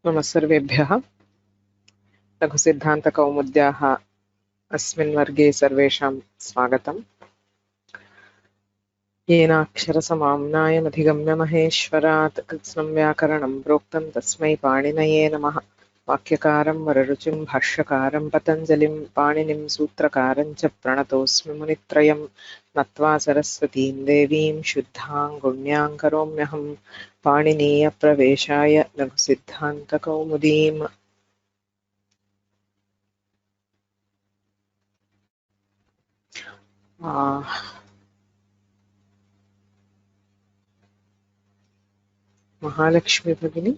नमः सर्वेभ्यः। लघुसिद्धान्तकौमुद्याः अस्मिन् वर्गे सर्वेषां स्वागतम्। येनाक्षरसमाम्नायमधिगम्य महेश्वरात् कृत्स्नं व्याकरणं प्रोक्तं तस्मै पाणिनये नमः। वाक्यकारं वररुचिं भाष्यकारं पतञ्जलिं पाणिनिं सूत्रकारं च प्रणतोऽस्मि मुनित्रयं नत्वा सरस्वतीं देवीं शुद्धां गुण्यां करोम्यहं पाणिनीयप्रवेशाय लघुसिद्धान्तकौमुदीम्। महालक्ष्मी भगिनी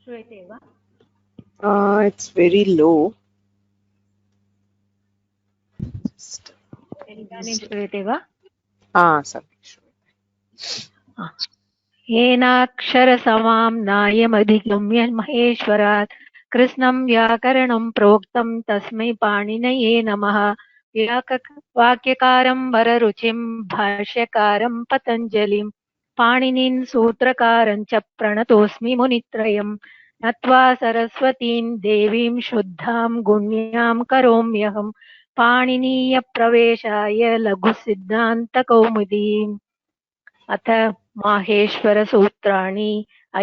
श्रूयते वा? It's very low. इदानीं श्रूयते वा? सम्यक् श्रूयते। येनाक्षरसमाम्नायमधिगम्य महेश्वरात् कृत्स्नं व्याकरणं प्रोक्तं तस्मै पाणिनये नमः। वाक्यकारं वररुचिं भाष्यकारं पतञ्जलिं पाणिनीं सूत्रकारं च प्रणतोऽस्मि मुनित्रयं नत्वा सरस्वतीं देवीं शुद्धां गुण्यां करोम्यहं पाणिनीयप्रवेशाय लघुसिद्धान्तकौमुदीम्। अथ माहेश्वर सूत्राणि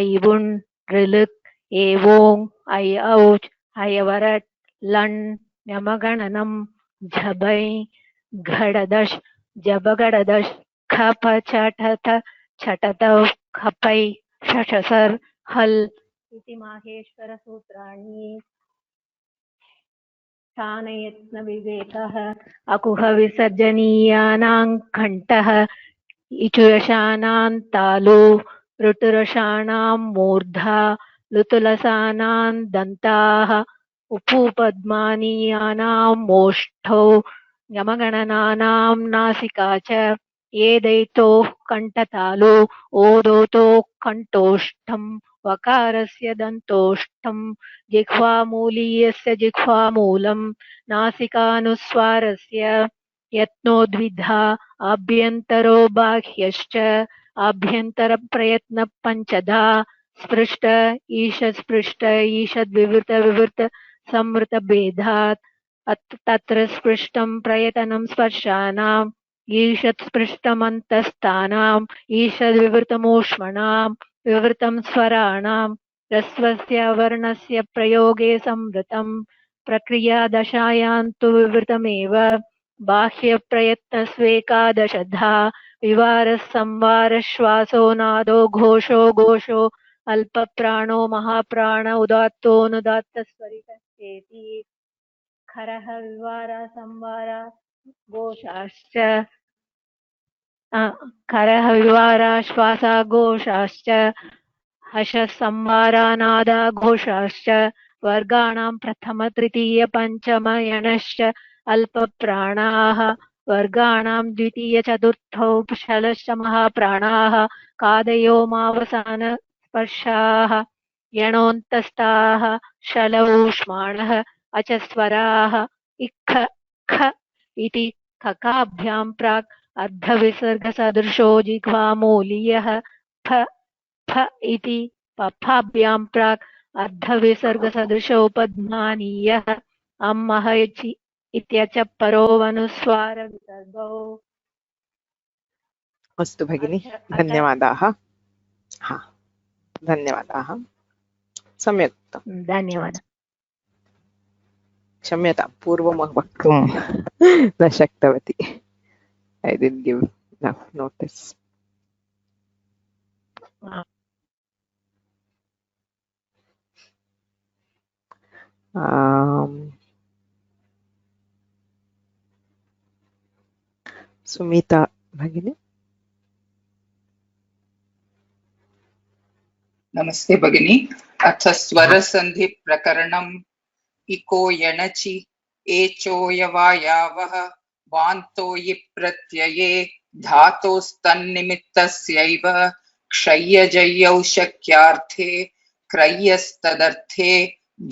ऐवुण् ऋलृक् एवोङ् ऐ औच् हयवरट् लण् यमगणनं झबै घडदश् जबगडदश् खप चटथ छटतौ खपै शशसर् हल् इति माहेश्वर सूत्राणि। स्थानयत्नविवेकः अकुह विसर्जनीयानां घण्टः इचुरशानां तालु ऋटुरषाणां मूर्धा लुतुलसानां दन्ताः उपूपद्मानीयानां मोष्ठौ यमगणनानां नासिका च ये दैतोः कण्ठतालु ओदोतो कण्ठोष्ठं वकारस्य दन्तोष्ठं जिह्वामूलीयस्य जिह्वामूलं नासिकानुस्वारस्य यत्नोद्विधा आभ्यन्तरो बाह्यश्च आभ्यन्तरप्रयत्न पञ्चधा स्पृष्ट ईषत्स्पृष्ट ईषद्विवृत विवृत संवृत भेदात् तत्र स्पृष्टं प्रयतनं स्पर्शानाम् ईषत्स्पृष्टमन्तस्थानाम् ईषद्विवृतमूष्मणां विवृतं स्वराणां ह्रस्वस्य वर्णस्य प्रयोगे संवृतं प्रक्रिया दशायां तु विवृतमेव बाह्यप्रयत्नस्वेकादशधा विवारः संवारः श्वासो नादो घोषो घोषो अल्पप्राणो महाप्राण उदात्तोऽनुदात्तस्वरितश्चेति खरः विवारा संवारा घोषाश्च खरः विवारा श्वासा घोषाश्च हर्षः संवारा नादा घोषाश्च वर्गाणां प्रथम तृतीय पञ्चम यणश्च अल्पप्राणाः वर्गाणां द्वितीय चतुर्थौ शलश्च महाप्राणाः कादयो मावसान स्पर्शाः यणोऽन्तस्ताः शलऊष्माणः अचस्वराः इक्ख ख इति ककाभ्यां प्राक् अर्धविसर्गसदृशो जिह्वामूलीयः फ फ इति पफाभ्यां प्राक् अर्धविसर्गसदृशो पद्मानीयः अम्मः इत्यच परो वनुस्वारविसर्गौ। अस्तु भगिनि, धन्यवादाः। धन्यवादाः, सम्यक् उक्तं। धन्यवादः। क्षम्यतां, पूर्वं वक्तुं न शक्तवती। I didn't give enough notice. Sumita भगिनी। नमस्ते भगिनी। अथ स्वरसन्धि प्रकरणम् इको यणचि एचोयवायावः वान्तो यि प्रत्यये धातोस्तन्निमित्तस्यैव क्षय्यजय्यौ शक्यार्थे क्रय्यस्तदर्थे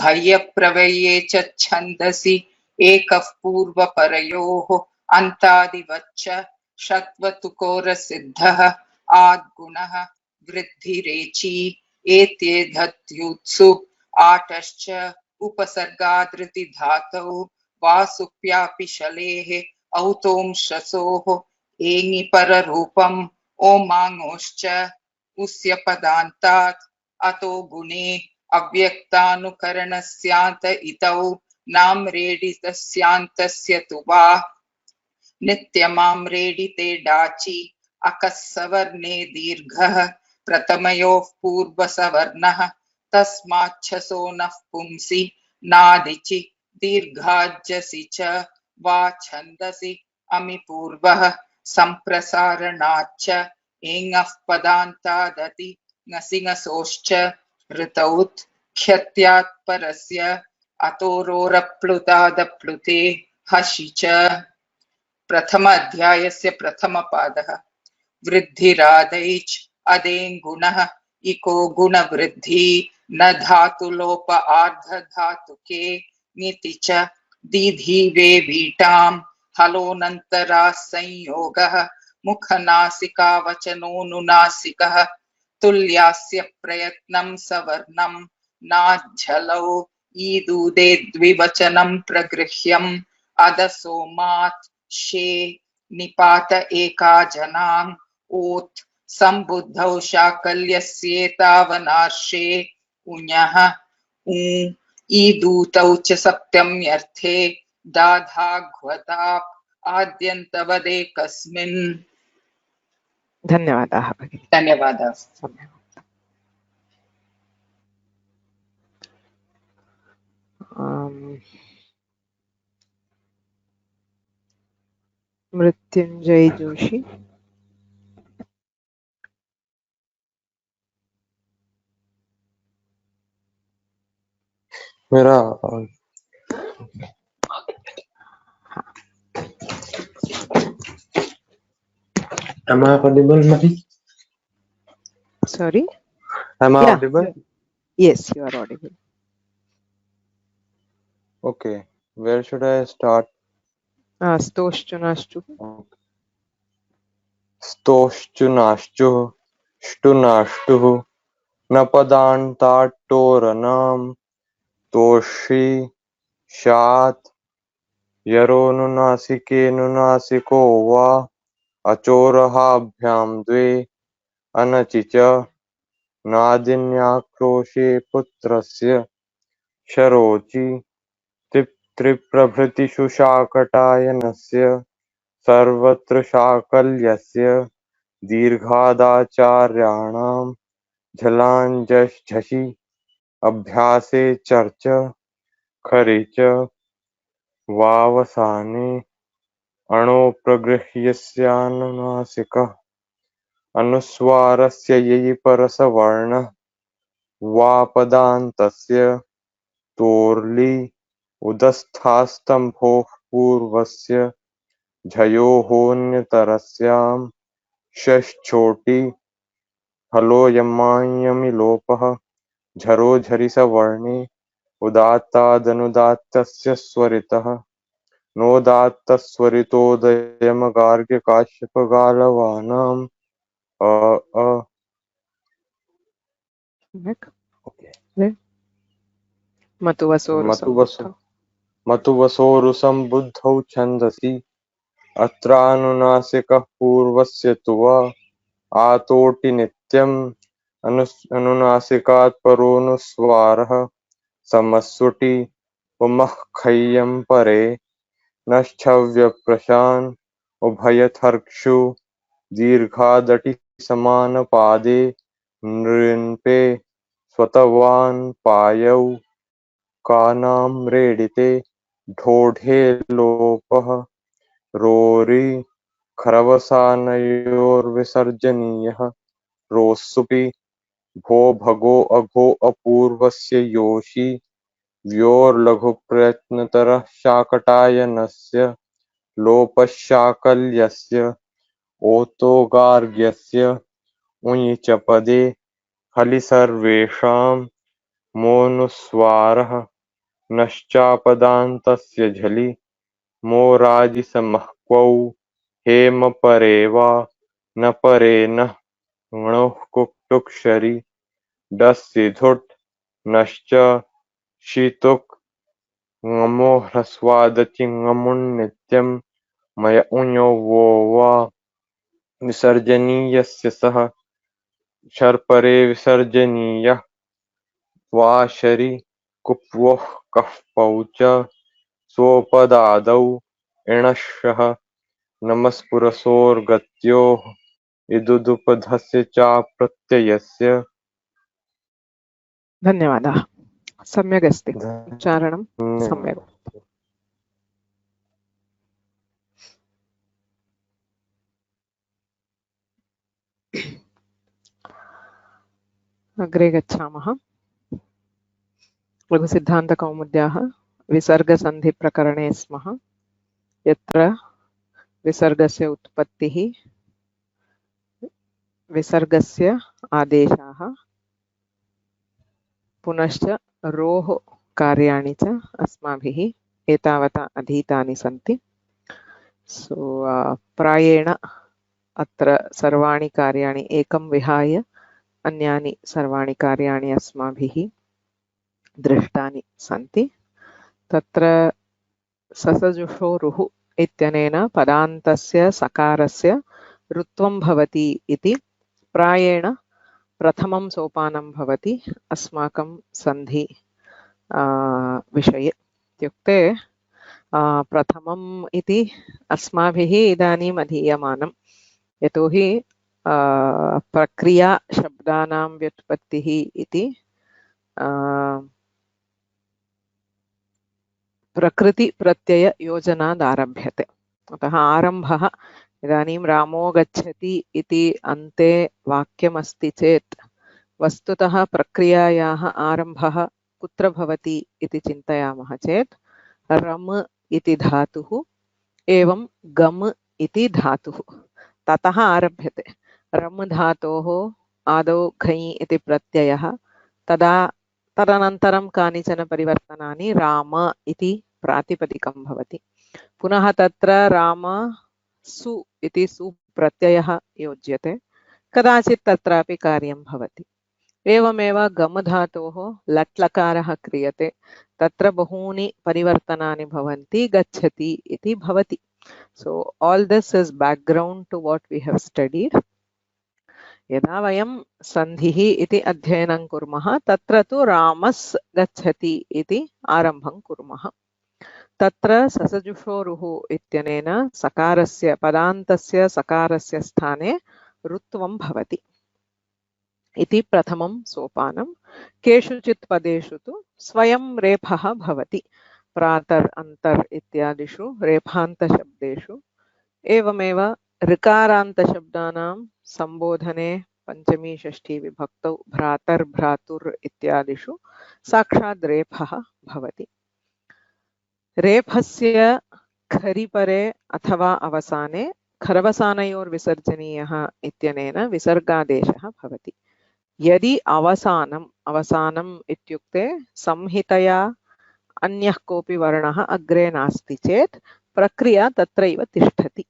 भयप्रवये च छन्दसि एकः पूर्वपरयोः अन्तादिवच्च षत्वतुकोरसिद्धः आद्गुणः वृद्धिरेचि एत्येधत्युत्सु आटश्च उपसर्गादृति धातौ वासुप्यापि शलेः औतोंशसोः एङि पररूपम् ओमाङोश्च उस्य पदान्तात् अतो गुणे अव्यक्तानुकरणस्यान्त इतौ नाम्रेडितस्यान्तस्य तु वा नित्यमाम्रेडिते डाचि अकस्सवर्णे दीर्घः प्रथमयोः पूर्वसवर्णः तस्माच्छसो नः पुंसि नादिचि दीर्घाज्जसि च वा छन्दसि अमि पूर्वः सम्प्रसारणाच्च एङः पदान्तादति ङसिङसोश्च ऋतौत् ख्यत्यात् परस्य अतोरोरप्लुतादप्लुते हसि च। प्रथम अध्यायस्य प्रथमपादः वृद्धिरादैच् अदेङ्गुणः इको गुणवृद्धि न धातुलोप आर्धधातुके ङिति च दीधीवे वीटां हलोऽनन्तरा संयोगः मुखनासिकावचनोऽनुनासिकः तुल्यास्य प्रयत्नं सवर्णं नाज्झलौ ईदूदे द्विवचनं प्रगृह्यम् अदसोमात् शे निपात एका जनाम् ओत् सम्बुद्धौ शाकल्यस्येतावनार्षे उञः ऊ ईदूतौ च सप्तम्यर्थे दाधाघ्वताप् आद्यन्तवदेकस्मिन्। धन्यवादाः भगिनी। धन्यवादः। मृत्युंजय जोशी। मेरा Am I audible, Mahi? Sorry? Am I Yeah. audible? Yes, you are audible. Okay. Where should I start? स्तोश्चुनाश्चु। स्तोश्चुनाश्चुः ष्टुनाष्टुः नपदान्ताट्टोरनाम् तोषि शात् यरोनुनासिकेनुनासिको वा अचोरहाभ्यां द्वे अनचि च नादिन्याक्रोशे पुत्रस्य शरोचि त्रिप्रभृतिषु शाकटायनस्य सर्वत्र शाकल्यस्य दीर्घादाचार्याणां झलाञ्झषि अभ्यासे चर्च खरि च वावसाने अणो प्रगृह्यस्यानुनासिकः अनुस्वारस्य ययि परसवर्णः वा पदान्तस्य तोर्लि उदस्थास्तम्भोः पूर्वस्य झयोहोऽन्यतरस्यां षष्ठोटि हलोऽयमायमि लोपः झरो झरिसवर्णे उदात्तादनुदात्तस्य स्वरितः नोदात्तस्वरितोदयमगार्ग्यकाश्यपगालवानाम् मतुवसोरुसम्बुद्धौ छन्दसि अत्रानुनासिकः पूर्वस्य तु वा आतोटि नित्यम् अनुनासिकात् परोऽनुस्वारः समस्वटि पुमःखय्यं परे नश्छव्यप्रशान् उभयथर्क्षु दीर्घादटि समानपादे नृन्पे स्वतवान् पायौ कानाम्रेडिते ढोढे लोपः रोरि खरवसानयोर्विसर्जनीयः रोस्सुपि भो भगो अघो अपूर्वस्य योषि व्योर्लघुप्रयत्नतरः शाकटायनस्य लोपशाकल्यस्य ओतोगार्ग्यस्य उञि च पदे हलि सर्वेषां मोऽनुस्वारः नश्चापदान्तस्य झलि मोराजिसमः हेम परे वा न परे न णुः कुक्तुक्षरी डस्सिधुट् नश्च शीतुक् ङमो ह्रस्वादचि ङमुन्नित्यं मय उञो वो वा विसर्जनीयस्य सः शर्परे विसर्जनीयः वा शरि कुप्वोः कःपौ च स्वोपदादौ इणशः नमस्पुरसोर्गत्योः इदुदुपधस्य चाप्रत्ययस्य धन्यवादः। सम्यक् अस्ति, उच्चारणं सम्यक्। अग्रे गच्छामः। लघुसिद्धान्तकौमुद्याः विसर्गसन्धिप्रकरणे स्मः, यत्र विसर्गस्य उत्पत्तिः, विसर्गस्य आदेशाः, पुनश्च रोः कार्याणि च अस्माभिः एतावता अधीतानि सन्ति। सो प्रायेण अत्र सर्वाणि कार्याणि एकं विहाय अन्यानि सर्वाणि कार्याणि अस्माभिः दृष्टानि सन्ति। तत्र ससजुषोरुः इत्यनेन पदान्तस्य सकारस्य ऋत्वं भवति इति प्रायेण प्रथमं सोपानं भवति अस्माकं सन्धि विषये। इत्युक्ते प्रथमम् इति अस्माभिः इदानीम् अधीयमानं, यतोहि प्रक्रिया शब्दानां व्युत्पत्तिः इति प्रकृतिप्रत्यययोजनादारभ्यते। अतः आरम्भः इदानीं रामो गच्छति इति अन्ते वाक्यमस्ति चेत् वस्तुतः प्रक्रियायाः आरम्भः कुत्र भवति इति चिन्तयामः चेत् रम् इति धातुः एवं गम् इति धातुः ततः आरभ्यते। रम् धातोः आदौ घञ् इति प्रत्ययः, तदनन्तरं कानिचन परिवर्तनानि राम इति प्रातिपदिकं भवति। पुनः तत्र राम सु इति सुप्रत्ययः योज्यते, कदाचित् तत्रापि कार्यं भवति। एवमेव गम धातोः लट्लकारः क्रियते, तत्र बहूनि परिवर्तनानि भवन्ति, गच्छति इति भवति। So all this is background to what we have studied. यदा वयं सन्धिः इति अध्ययनं कुर्मः तत्र तु रामस् गच्छति इति आरम्भं कुर्मः। तत्र ससजुषोरुः इत्यनेन सकारस्य पदान्तस्य सकारस्य स्थाने ऋत्वं भवति इति प्रथमं सोपानं। केषुचित् पदेषु तु स्वयं रेफः भवति, प्रातर् अन्तर् इत्यादिषु रेफान्तशब्देषु। एवमेव ऋकारान्तशब्दानां सम्बोधने पञ्चमी षष्ठी विभक्तौ भ्रातर् भ्रातुर् इत्यादिषु साक्षात् रेफः भवति। रेफस्य खरिपरे अथवा अवसाने खरवसानयोर्विसर्जनीयः इत्यनेन विसर्गादेशः भवति। यदि अवसानम् इत्युक्ते संहितया अन्यः कोऽपि वर्णः अग्रे नास्ति चेत् प्रक्रिया तत्रैव तिष्ठति।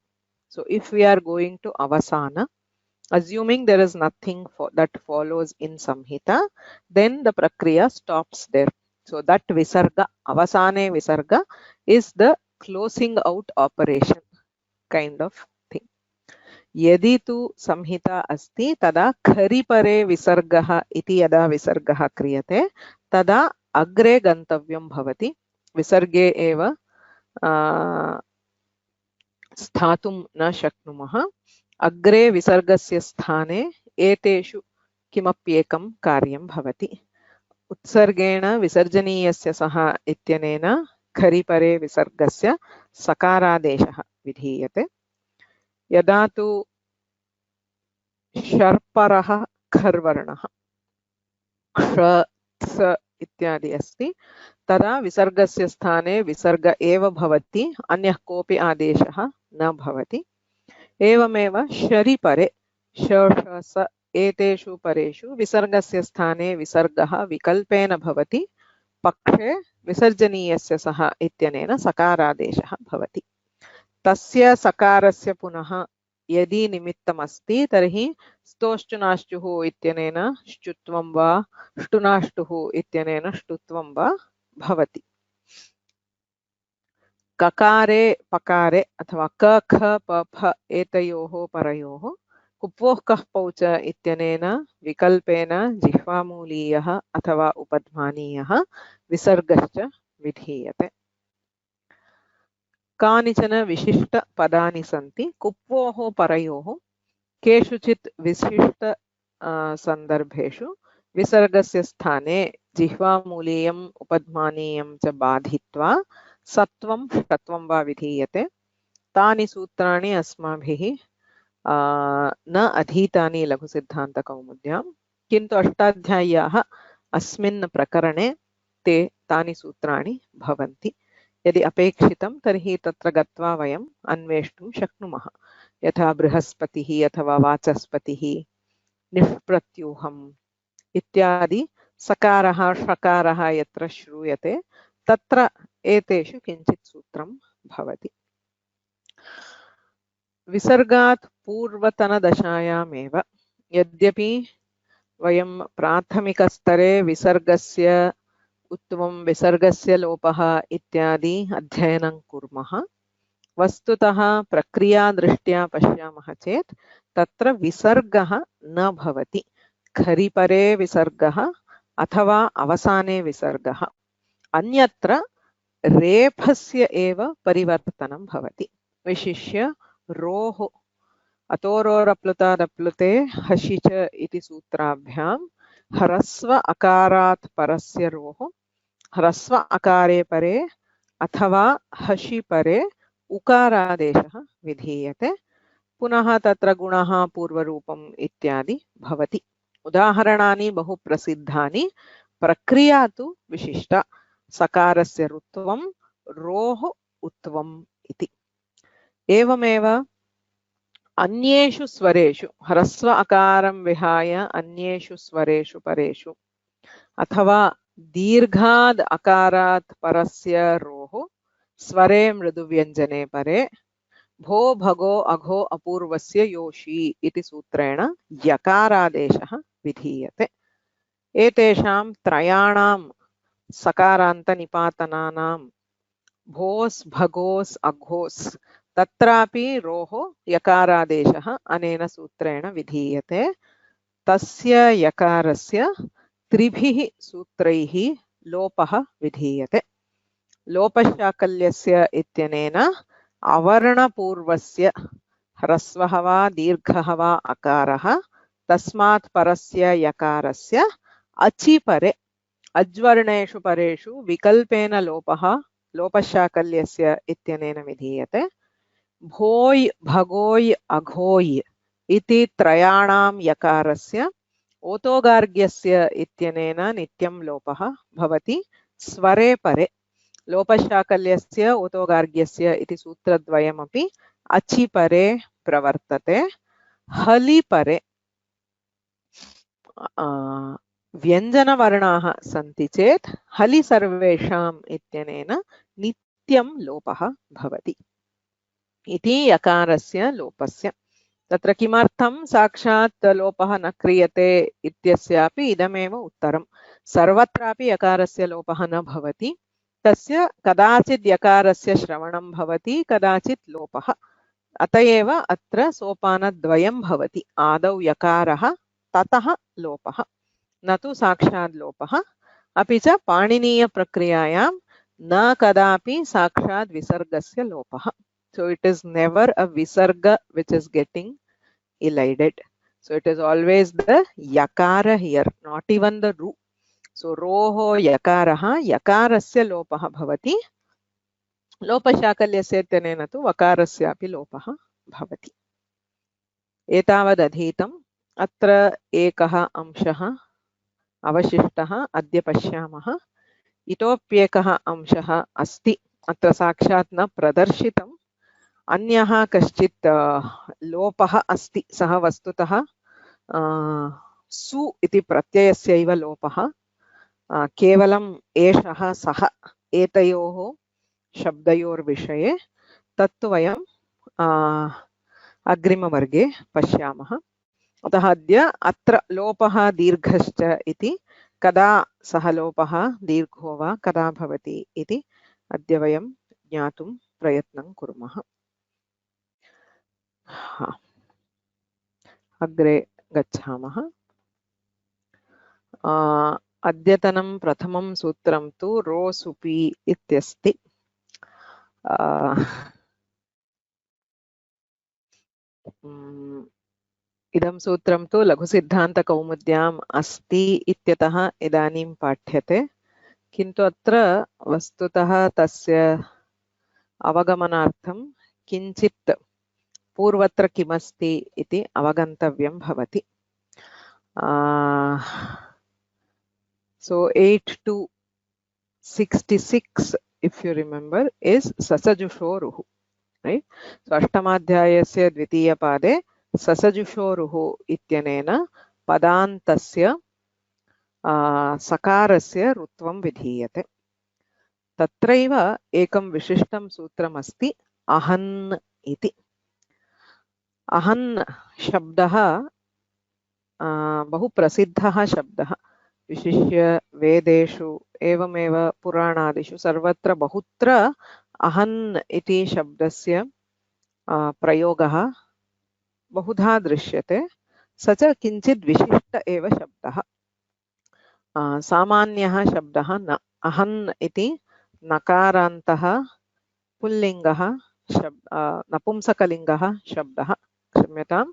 So if we are going to avasana, assuming there is nothing that follows in samhita, then the prakriya stops there. So that visarga, avasane visarga, is the closing out operation kind of thing. यदि तु संहिता अस्ति तदा खरिपरे विसर्गः इति यदा विसर्गः क्रियते तदा अग्रे गन्तव्यं भवति। विसर्गे एव स्थातुं न शक्नुमः। अग्रे विसर्गस्य स्थाने एतेषु किमप्येकं कार्यं भवति। उत्सर्गेण विसर्जनीयस्य सः इत्यनेन खरिपरे विसर्गस्य सकारादेशः विधीयते। यदा तु शर्परः खर्वर्णः क्ष स इत्यादि अस्ति तदा विसर्गस्य स्थाने विसर्ग एव भवति, अन्यः कोऽपि आदेशः न भवति। एवमेव शरिपरे श ष स एतेषु परेषु विसर्गस्य स्थाने विसर्गः विकल्पेन भवति, पक्षे विसर्जनीयस्य सः इत्यनेन सकारादेशः भवति। तस्य सकारस्य पुनः यदि निमित्तमस्ति तर्हि स्तोष्टुनाष्टुः इत्यनेन श्चुत्वं वा ष्टुनाष्टुः इत्यनेन ष्टुत्वं वा भवति। ककारे पकारे अथवा क ख प फ एतयोः परयोः कुप्वोः कः पौच इत्यनेन विकल्पेन जिह्वामूलीयः अथवा उपध्मानीयः विसर्गश्च विधीयते। कानिचन विशिष्टपदानि सन्ति। कुप्वोः परयोः केषुचित् विशिष्ट सन्दर्भेषु विसर्गस्य स्थाने जिह्वामूलीयम् उपध्मानीयं च बाधित्वा सत्वं षत्वं वा विधीयते। तानि सूत्राणि अस्माभिः न अधीतानि लघुसिद्धान्तकौमुद्यां, किन्तु अष्टाध्याय्याः अस्मिन् प्रकरणे तानि सूत्राणि भवन्ति। यदि अपेक्षितं तर्हि तत्र गत्वा वयम् अन्वेष्टुं शक्नुमः। यथा बृहस्पतिः अथवा वाचस्पतिः, निष्प्रत्यूहम् इत्यादि सकारः षकारः यत्र श्रूयते तत्र एतेषु किञ्चित् सूत्रं भवति। विसर्गात् पूर्वतनदशायामेव यद्यपि वयं प्राथमिकस्तरे विसर्गस्य उत्तमं विसर्गस्य लोपः इत्यादि अध्ययनं कुर्मः, वस्तुतः प्रक्रियादृष्ट्या पश्यामः चेत् तत्र विसर्गः न भवति। खरिपरे विसर्गः अथवा अवसाने विसर्गः, अन्यत्र रेफस्य एव परिवर्तनं भवति। विशिष्य रोः अतोरोरप्लुतादप्लुते हसि च इति सूत्राभ्यां ह्रस्व अकारात् परस्य रोः ह्रस्व अकारे परे अथवा हसि परे उकारादेशः विधीयते। पुनः तत्र गुणः पूर्वरूपम् इत्यादि भवति। उदाहरणानि बहु प्रसिद्धानि, प्रक्रिया तु विशिष्टा। सकारस्य ऋत्वं रोः उत्वम् इति। एवमेव अन्येषु स्वरेषु ह्रस्व अकारं विहाय अन्येषु स्वरेषु परेषु अथवा दीर्घाद् अकारात् परस्य रोः स्वरे मृदुव्यञ्जने परे भो भगो अघो अपूर्वस्य योषि इति सूत्रेण यकारादेशः विधीयते। एतेषां त्रयाणां सकारान्तनिपातनानां भोस् भगोस् अघोस् तत्रापि रोः यकारादेशः अनेन सूत्रेण विधीयते। तस्य यकारस्य त्रिभिः सूत्रैः लोपः विधीयते। लोपशाकल्यस्य इत्यनेन अवर्णपूर्वस्य ह्रस्वः वा दीर्घः वा अकारः तस्मात् परस्य यकारस्य अचिपरे अज्वर्णेषु परेषु विकल्पेन लोपः लोपशाकल्यस्य इत्यनेन विधीयते। भोय् भगोय् अघोय् इति त्रयाणां यकारस्य ओतोगार्ग्यस्य इत्यनेन नित्यं लोपः भवति स्वरे परे। लोपशाकल्यस्य ओतोगार्ग्यस्य इति सूत्रद्वयमपि अचिपरे प्रवर्तते। हलिपरे व्यञ्जनवर्णाः सन्ति चेत् हलि सर्वेषाम् इत्यनेन नित्यं लोपः भवति इति यकारस्य लोपस्य। तत्र किमर्थं साक्षात् लोपः न क्रियते इत्यस्यापि इदमेव उत्तरं। सर्वत्रापि यकारस्य लोपः न भवति। तस्य कदाचित् यकारस्य श्रवणं भवति, कदाचित् लोपः। अत एव अत्र सोपानद्वयं भवति, आदौ यकारः ततः लोपः, न तु साक्षात् लोपः। अपि च पाणिनीयप्रक्रियायां न कदापि साक्षात् विसर्गस्य लोपः। So it is never a visarga which is getting elided. So it is always the yakara here, not even the ru. So roho yakaraha yakarasya lopah bhavati. लोपशाकल्यस्य इत्यनेन तु वकारस्यापि लोपः भवति। एतावदधीतम्। अत्र एकः अंशः अवशिष्टः अद्य पश्यामः। इतोप्येकः अंशः अस्ति, अत्र साक्षात् न प्रदर्शितम्। अन्यः कश्चित् लोपः अस्ति, सः वस्तुतः सु इति प्रत्ययस्यैव लोपः। केवलम् एषः सः एतयोः शब्दयोर्विषये तत्तु वयं अग्रिमवर्गे पश्यामः। अतः अद्य अत्र लोपः दीर्घश्च इति कदा सः लोपः दीर्घो वा कदा भवति इति अद्य वयं ज्ञातुं प्रयत्नं कुर्मः। अग्रे गच्छामः। अद्यतनं प्रथमं सूत्रं तु रोसुपि इत्यस्ति। इदं सूत्रं तु लघुसिद्धान्तकौमुद्याम् अस्ति इत्यतः इदानीं पाठ्यते, किन्तु अत्र वस्तुतः तस्य अवगमनार्थं किञ्चित् पूर्वत्र किमस्ति इति अवगन्तव्यं भवति। So 8 to 66, if you remember, is sasajushoruhu, right? So अष्टमाध्यायस्य द्वितीयपादे ससजुषोरुः इत्यनेन पदान्तस्य सकारस्य रुत्वं विधीयते। तत्रैव एकं विशिष्टं सूत्रमस्ति अहन् इति। अहन् शब्दः बहु प्रसिद्धः शब्दः, विशिष्य वेदेषु एवमेव पुराणादिषु सर्वत्र बहुत्र अहन् इति शब्दस्य प्रयोगः बहुधा दृश्यते। स च किञ्चित् विशिष्ट एव शब्दः। सामान्यः शब्दः न। अहन् इति नकारान्तः पुल्लिङ्गः नपुंसकलिङ्गः शब्दः, क्षम्यतां,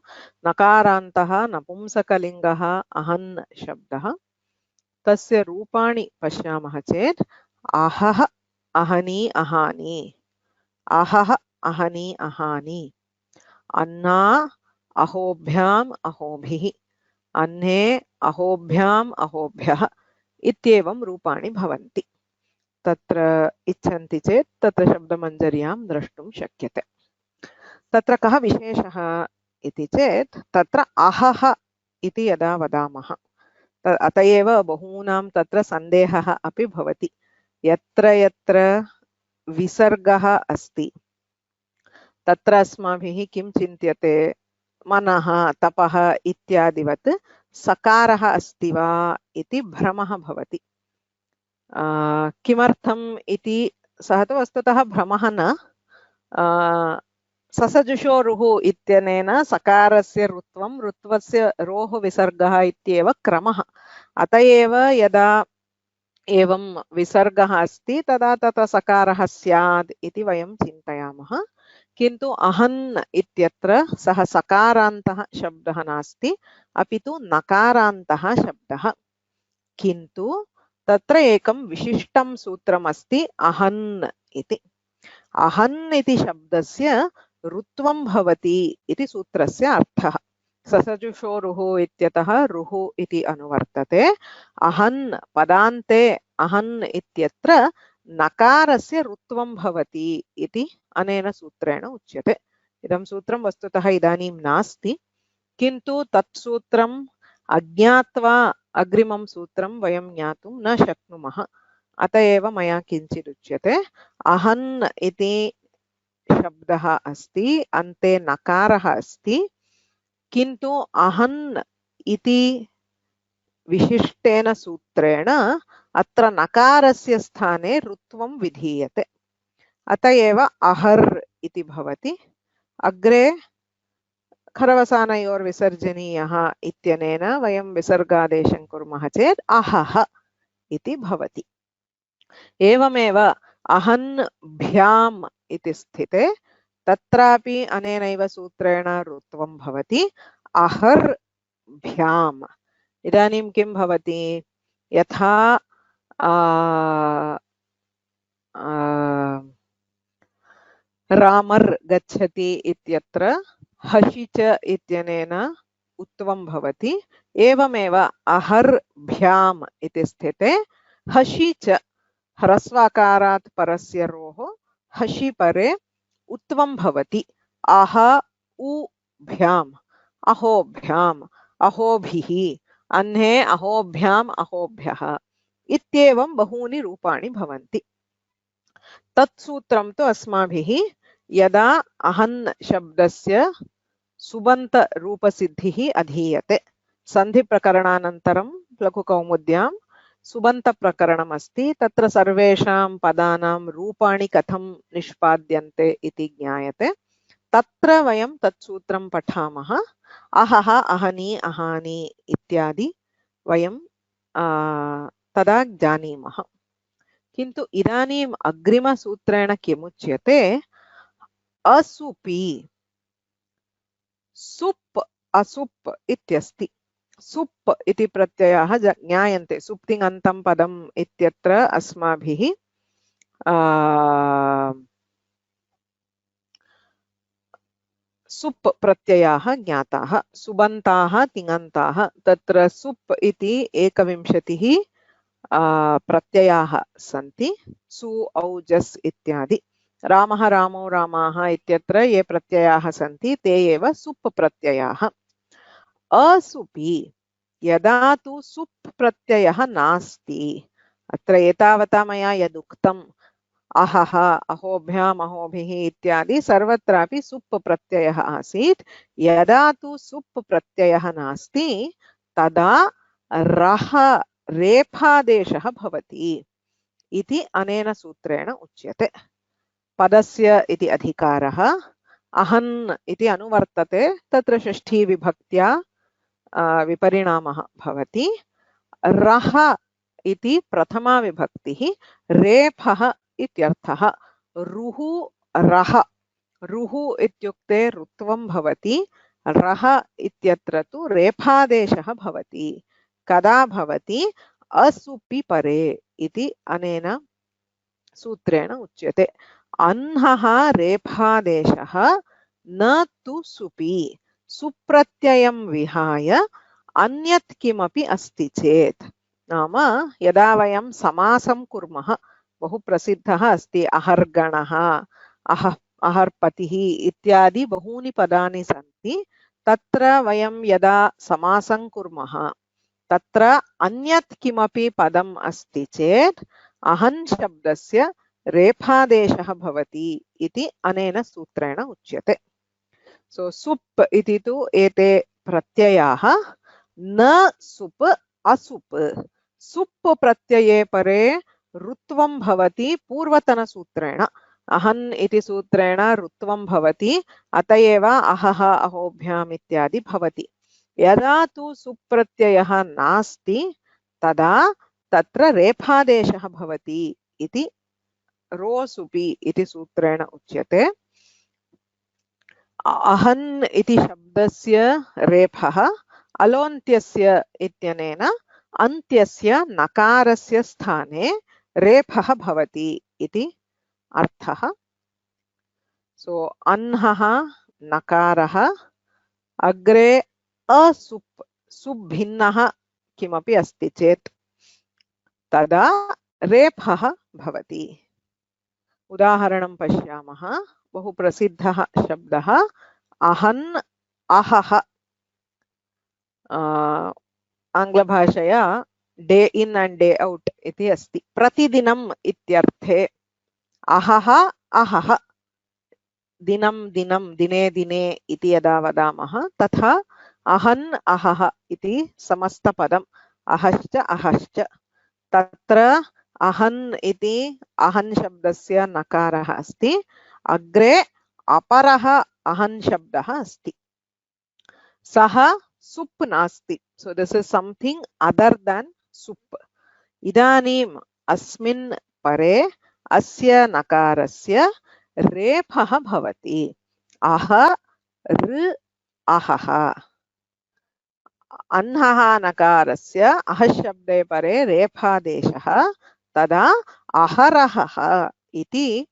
नकारान्तः नपुंसकलिङ्गः अहन् शब्दः। तस्य रूपाणि पश्यामः चेत् अहः अहनी अहानि, अहः अहनी अहानि, अन्ना अहोभ्याम् अहोभिः, अन्ने अहोभ्याम् अहोभ्यः इत्येवं रूपाणि भवन्ति। तत्र इच्छन्ति चेत् तत्र शब्दमञ्जर्यां द्रष्टुं शक्यते। तत्र कः विशेषः इति चेत् तत्र अहः इति यदा वदामः अत एव बहूनां तत्र सन्देहः अपि भवति। यत्र यत्र विसर्गः अस्ति तत्र अस्माभिः किं चिन्त्यते, मनः तपः इत्यादिवत् सकारः अस्ति वा इति भ्रमः भवति। किमर्थम् इति सः तु वस्तुतः भ्रमः न, ससजुषोरुः इत्यनेन सकारस्य रुत्वं, रुत्वस्य रोः विसर्गः इत्येव क्रमः। अत एव यदा एवं विसर्गः अस्ति तदा तत्र सकारः स्यात् इति वयं चिन्तयामः। किन्तु अहन् इत्यत्र सः सकारान्तः शब्दः नास्ति, अपि तु नकारान्तः शब्दः। किन्तु तत्र एकं विशिष्टं सूत्रमस्ति अहन् इति। अहन् इति शब्दस्य रुत्वं भवति इति सूत्रस्य अर्थः। ससजुषोरुः इत्यतः रुः इति अनुवर्तते। अहन् पदान्ते अहन् इत्यत्र नकारस्य रुत्वं भवति इति अनेन सूत्रेण उच्यते। इदं सूत्रं वस्तुतः इदानीं नास्ति, किन्तु तत् सूत्रम् अज्ञात्वा अग्रिमं सूत्रं वयं ज्ञातुं न शक्नुमः। अत एव मया किञ्चित् उच्यते। अहन् इति शब्दः अस्ति, अन्ते नकारः अस्ति, किन्तु अहन् इति विशिष्टेन सूत्रेण अत्र नकारस्य स्थाने रुत्वं विधीयते। अत एव अहर् इति भवति। अग्रे खरवसानयोर्विसर्जनीयः इत्यनेन वयं विसर्गादेशं कुर्मः चेत् अहः इति भवति। एवमेव अहन् भ्याम् इति स्थिते तत्रापि अनेनैव सूत्रेण रुत्वं भवति अहर् भ्याम्। इदानीं किं भवति, यथा रामर् गच्छति इत्यत्र हसि च इत्यनेन उत्वं भवति, एवमेव अहर् भ्याम् इति स्थिते हसि च ह्रस्वाकारात् परस्य रोः हसि परे उत्वं भवति। अह उ भ्याम्, अहोभ्याम्, अहोभिः, अन्हे अहोभ्याम् अहोभ्यः इत्येवं बहूनि रूपाणि भवन्ति। तत् सूत्रं तु अस्माभिः यदा अहन् शब्दस्य सुबन्तरूपसिद्धिः अधीयते। सन्धिप्रकरणानन्तरं लघुकौमुद्यां सुबन्तप्रकरणमस्ति। तत्र सर्वेषां पदानां रूपाणि कथं निष्पाद्यन्ते इति ज्ञायते। तत्र वयं तत् सूत्रं पठामः। अहः, अहनि, अहानि इत्यादि वयं तदा जानीमः। किन्तु इदानीम् अग्रिमसूत्रेण किमुच्यते? असुपि, सुप् असुप् इत्यस्ति। सुप् इति प्रत्ययाः ज्ञायन्ते। सुप्तिङन्तं पदम् इत्यत्र अस्माभिः सुप् प्रत्ययाः ज्ञाताः। सुबन्ताः, तिङन्ताः। तत्र सुप् इति 21 प्रत्ययाः सन्ति। सु, औ, जस् इत्यादि। रामः, रामौ, रामाः इत्यत्र ये प्रत्ययाः सन्ति ते एव सुप् प्रत्ययाः। असुपि यदा तु सुप् प्रत्ययः नास्ति, अत्र एतावता मया यदुक्तम् अहः, अहोभ्याम्, अहोभिः इत्यादि सर्वत्रापि सुप् प्रत्ययः आसीत्। यदा तु सुप् प्रत्ययः नास्ति तदा रः रेफादेशः भवति इति अनेन सूत्रेण उच्यते। पदस्य इति अधिकारः अहन् इति अनुवर्तते। तत्र षष्ठी विभक्त्या विपरिणामः भवति। रः इति प्रथमा विभक्तिः। रेफः इत्यर्थः। रुः रः। रुः इत्युक्ते ऋत्वं भवति। रः इत्यत्र तु रेफादेशः भवति। कदा भवति? असुपि परे इति अनेन सूत्रेण उच्यते। अह्नः रेफादेशः न तु सुपि। सुप्रत्ययं विहाय अन्यत् किमपि अस्ति चेत्, नाम यदा वयं समासं कुर्मः, बहु प्रसिद्धः अस्ति अहर्गणः, अहर्पतिः इत्यादि बहूनि पदानि सन्ति। तत्र वयं यदा समासं कुर्मः तत्र अन्यत् किमपि पदम् अस्ति चेत् अहन् शब्दस्य रेफादेशः भवति इति अनेन सूत्रेण उच्यते। सो सुप् इति तु एते प्रत्ययाः। न सुप् असुप्। सुप् प्रत्यये परे ऋत्वं भवति पूर्वतनसूत्रेण। अहन् इति सूत्रेण ऋत्वं भवति, अत एव अहः, अहोभ्याम् इत्यादि भवति। यदा तु सुप् प्रत्ययः नास्ति तदा तत्र रेफादेशः भवति इति रोसुपि इति सूत्रेण उच्यते। अहन् इति शब्दस्य रेफः अलोन्त्यस्य इत्यनेन अन्त्यस्य नकारस्य स्थाने रेफः भवति इति अर्थः। सो अह्नः नकारः, अग्रे असुप् सुप् भिन्नः किमपि अस्ति चेत् तदा रेफः भवति। उदाहरणं पश्यामः। बहु प्रसिद्धः शब्दः अहन् अहः। आङ्ग्लभाषया day in and day out इति अस्ति। प्रतिदिनम् इत्यर्थे अहः अहः, दिनं दिनं, दिने दिने इति यदा वदामः तथा अहन् अहः इति समस्तपदम् अहश्च अहश्च। तत्र अहन् इति अहन् शब्दस्य नकारः अस्ति। अग्रे अपरः अहन् शब्दः अस्ति। सः सुप् नास्ति। So this is something other than सुप्। इदानीम् अस्मिन् परे अस्य नकारस्य रेफः भवति। अह ऋ अहः। अह्नः नकारस्य अह शब्दे परे रेफादेशः, तदा अहरहः इति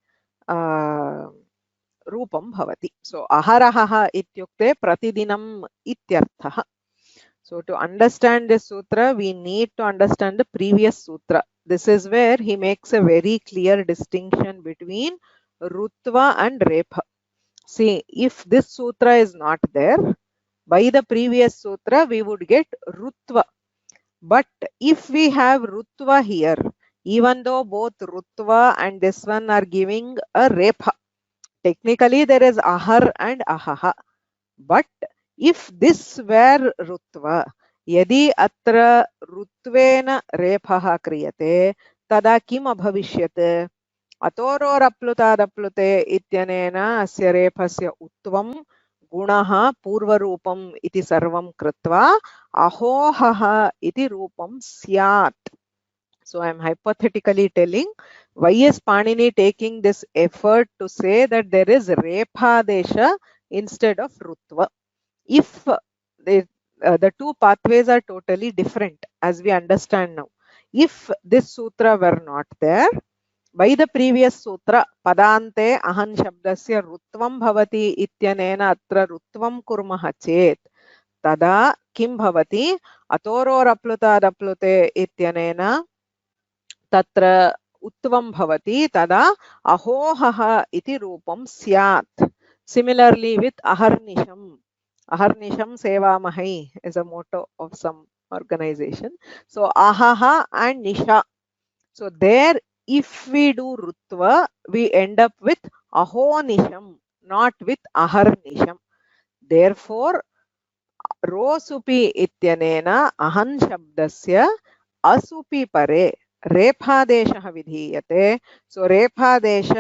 रूपं भवति। सो अहरहः इत्युक्ते प्रतिदिनम् इत्यर्थः। So to understand this sutra, we need to understand the previous sutra. This is where he makes a very clear distinction between Rutva and Repha. See, if this sutra is not there, by the previous sutra we would get Rutva. But if we have rutva here, even though both rutva and this one are giving a repha, technically there is ahar and ahaha. But if this were rutva, यदि अत्र रुत्वेन रेफः क्रियते तदा किम् अभविष्यत्? अतोरोरप्लुतादप्लुते इत्यनेन अस्य रेफस्य उत्वं गुणः पूर्वरूपम् इति सर्वं कृत्वा अहोहः इति रूपं स्यात्. So I am hypothetically telling, why is Panini taking this effort to say that there is rephadesha instead of rutva? If the two pathways are totally different, as we understand now. If this sutra were not there, by the previous sutra, padante ahan shabdasya rutvam bhavati ityanena atra rutvam kurmah chet, tada kim bhavati atororapluta ityanena तत्र उत्तमं भवति तदा अहोहः इति रूपं स्यात्. Similarly with aharnisham sevamahai is a motto of some organization. So ahaha and nisha. So there if we do rutva, we end up with ahonisham, not with aharnisham. Therefore rosupi ityanena ahan shabdasya asupi pare रेफादेशः विधीयते. So रेफादेश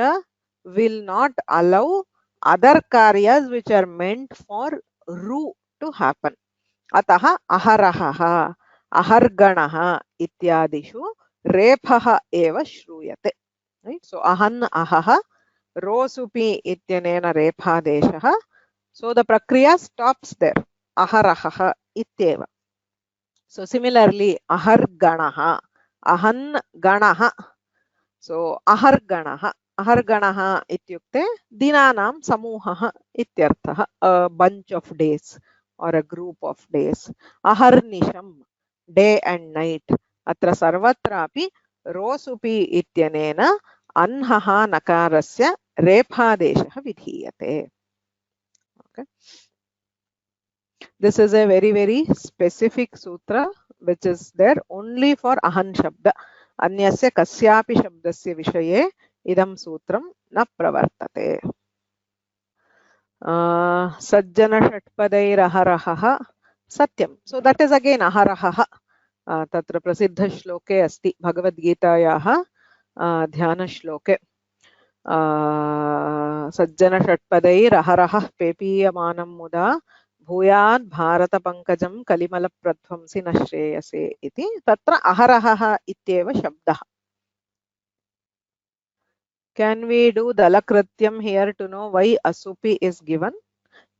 will not allow other karyas which are meant for ru to happen. अतः अहरहः अहर्गणः इत्यादिषु रेफः एव श्रूयते. Right? So अहन् अहः रोसुपि इत्यनेन रेफादेशः. So the prakriya stops there. अहरहः इत्येव. So similarly अहर्गणः अहन् गणः. So अहर्गणः इत्युक्ते दिनानां समूहः इत्यर्थः, a bunch of days or a group of days. अहर्निशं, day and night. अत्र सर्वत्रापि रोसुपि इत्यनेन अन्हः नकारस्य रेफादेशः विधीयते. Okay. This is a very, very specific sutra which is there only for ahan shabda. Anyasya kasyapi shabdasya vishaye idam sutram na pravartate. Sajjana shatpadair aharaha satyam. So that is again aharaha. Tatra prasiddha shloke asti Bhagavad Gitayaha dhyana shloke. Sajjana shatpadair aharaha pepiyamanam muda भूयात् भारत पंकजं कलिमल प्रध्वंसि न श्रेयसे इति तत्र अहरहः इत्येव शब्दः. Can we do dalakrityam here to know why asupi is given?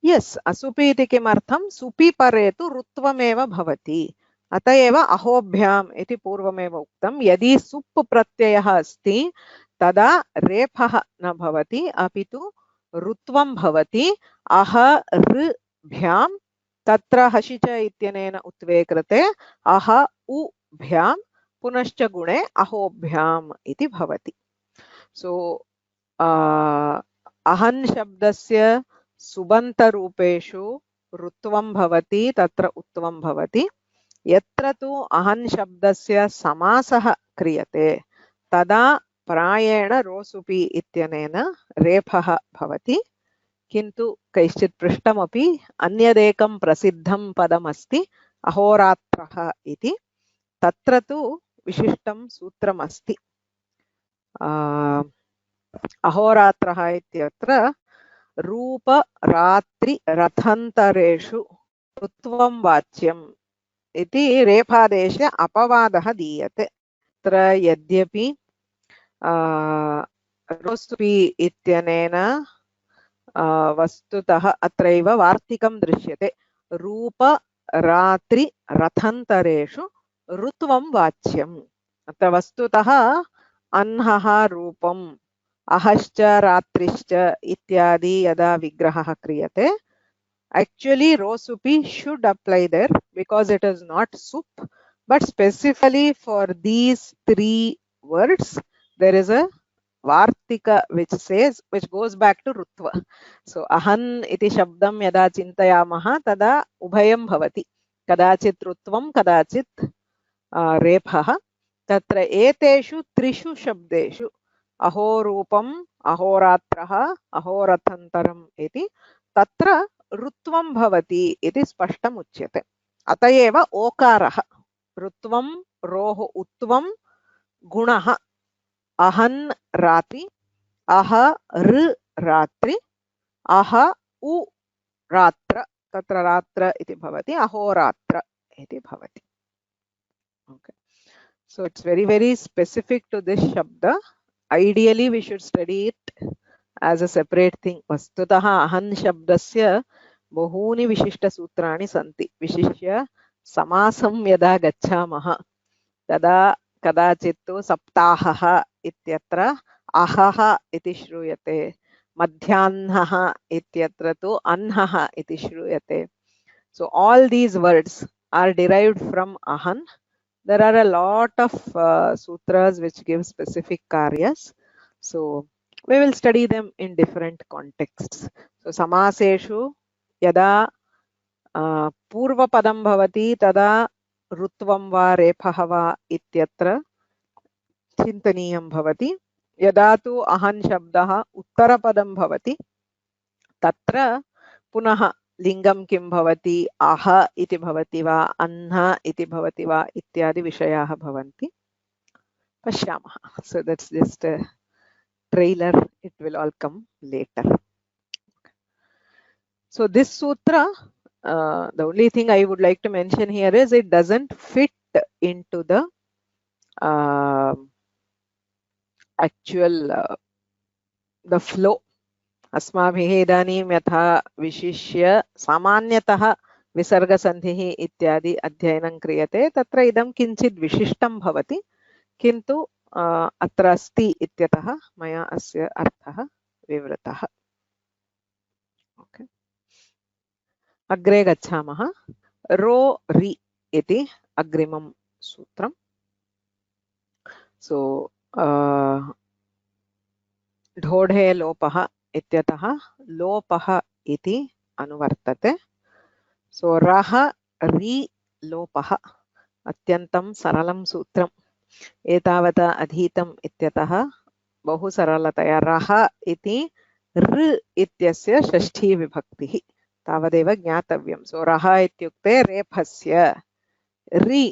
Yes, asupi इति किमर्थं? सुपि परे तु रुत्वमेव भवति. अत एव अहोभ्याम् इति पूर्वमेव उक्तं. यदि सुप् प्रत्ययः अस्ति तदा रेफः न भवति अपि तु रुत्वं भवति. अहर् भ्याम तत्र हशिच इत्यनेन उत्वे कृते अह उ भ्याम पुनश्च गुणे अहोभ्याम इति भवति. सो अहन् शब्दस्य सुबन्त रूपेषु रुत्वं भवति, तत्र उत्वं भवति. यत्र तु अहन् शब्दस्य समासः क्रियते तदा प्रायेण रोसुपि इत्यनेन रेफः भवति. किन्तु कैश्चित् पृष्टमपि अन्यदेकं प्रसिद्धं पदमस्ति अहोरात्रः इति. तत्र तु विशिष्टं सूत्रमस्ति. अहोरात्रः इत्यत्र रूप रात्रि रथन्तरेषु ऋत्वं वाच्यम् इति रेफादेश अपवादः दीयते. तत्र यद्यपि रोसुपि इत्यनेन वस्तुतः अत्रैव वार्तिकं दृश्यते. रूप रात्रि रथन्तरेषु ऋत्वं वाच्यम्. अत्र वस्तुतः अन्हः रूपम्, अहश्च रात्रिश्च इत्यादि यदा विग्रहः क्रियते, actually rosupi should apply there because it is not sup, but specifically for these three words there is a Vartika which goes back to Rutva. So ahan iti shabdam yada chintayamaha tada ubhayam bhavati. Kadachit Rutvam, kadachit रेफः तत्र एतेषु त्रिषु शब्देषु अहोरूपम् अहोरात्रः अहोरथन्तरम् इति तत्र ऋत्वं भवति इति स्पष्टम् उच्यते। अत एव ओकारः ऋत्वं रोः उत्वं गुणः अहन् रात्रि अह ऋ रात्रि अह उ रात्र तत्र रात्र इति भवति अहोरात्र इति भवति। Okay. So it's very specific to this shabda. Ideally we should study it as a separate thing. Vastutah ahan shabdasya bahuni vishishta sutrani santi. Vishishya samasam yada gacchamaha tada kadachittu saptahaha ityatra ahaha iti shruyate. Madhyanhaha ityatra tu anhaha iti shruyate. So all these words are derived from ahan. There are a lot of sutras which give specific karyas. So we will study them in different contexts. So samaseshu yada purva padam bhavati tada rutvam va repah va ityatra chintaniyam bhavati. Yada tu ahan shabdah uttara padam bhavati tatra punaha लिंगम किं भवति अह इति भवति वा अह्न इति भवति वा इत्यादि विषयाः भवन्ति पश्यामः. So that's just a trailer, it will all come later. So this sutra, the only thing I would like to mention here is it doesn't fit into the actual the flow. अस्माभिः इदानीं यथा विशिष्य सामान्यतः विसर्गसन्धिः इत्यादि अध्ययनं क्रियते तत्र इदं किञ्चित् विशिष्टं भवति किन्तु अत्र अस्ति इत्यतः मया अस्य अर्थः विवृतः. अग्रे गच्छामः. रो रि इति अग्रिमं सूत्रम्. सो ढोढे लोपः इत्यतः लोपः इति अनुवर्तते. सो रः रि लोपः अत्यन्तं सरलं सूत्रम्. एतावता अधीतम् इत्यतः बहु सरलतया रः इति ऋ इत्यस्य षष्ठी विभक्तिः तावदेव ज्ञातव्यं. सो रः इत्युक्ते रेफस्य रि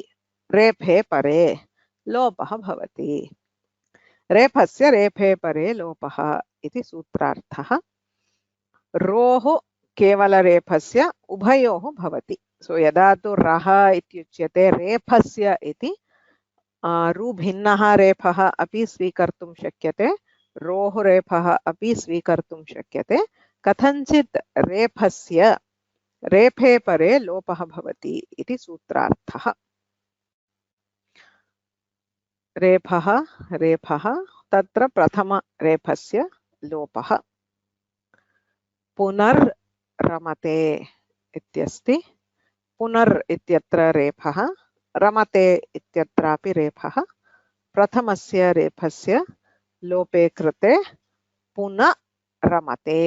रेफे परे लोपः भवति. रेफस्य रेफे परे लोपः इति सूत्रार्थः. रोः केवलरेफस्य उभयोः भवति. सो यदा तु रः इत्युच्यते रेफस्य इति रुभिन्नः रेफः अपि स्वीकर्तुं शक्यते, रोः रेफः अपि स्वीकर्तुं शक्यते. कथञ्चित् रेफस्य रेफे परे लोपः भवति इति सूत्रार्थः. रेफः रेफः तत्र प्रथम रेफस्य लोपः. पुनर्रमते इत्यस्ति. पुनर् इत्यत्र रेफः, रमते इत्यत्रापि रेफः. प्रथमस्य रेफस्य लोपे कृते पुनरमते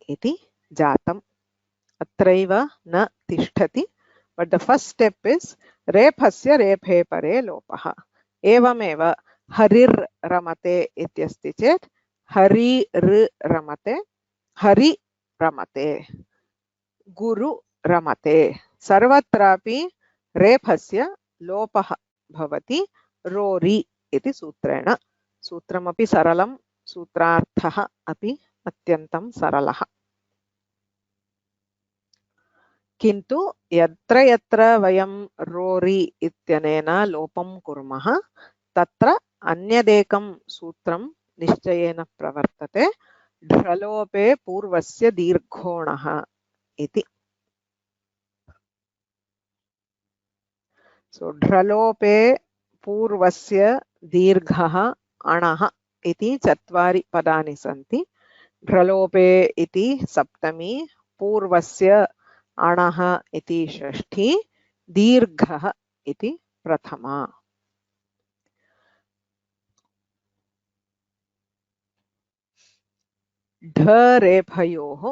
इति जातम्. अत्रैव न तिष्ठति. But the first step is रेफस्य रेफे परे लोपः. एवमेव हरिर् रमते इत्यस्ति चेत् हरि ऋ रमते, हरि रमते, गुरु रमते. सर्वत्रापि रेफस्य लोपः भवति रोरि इति सूत्रेण. सूत्रमपि सरलं, सूत्रार्थः अपि अत्यन्तं सरलः. किन्तु यत्र यत्र वयं रोरि इत्यनेन लोपं कुर्मः तत्र अन्यदेकं सूत्रं निश्चयेन प्रवर्तते. ढ्रलोपे पूर्वस्य दीर्घोणः इति. सो ढ्रलोपे पूर्वस्य दीर्घः अणः इति चत्वारि पदानि सन्ति. ढ्रलोपे इति सप्तमी, पूर्वस्य अणः इति षष्ठी, दीर्घः इति प्रथमा. ढरेफयोः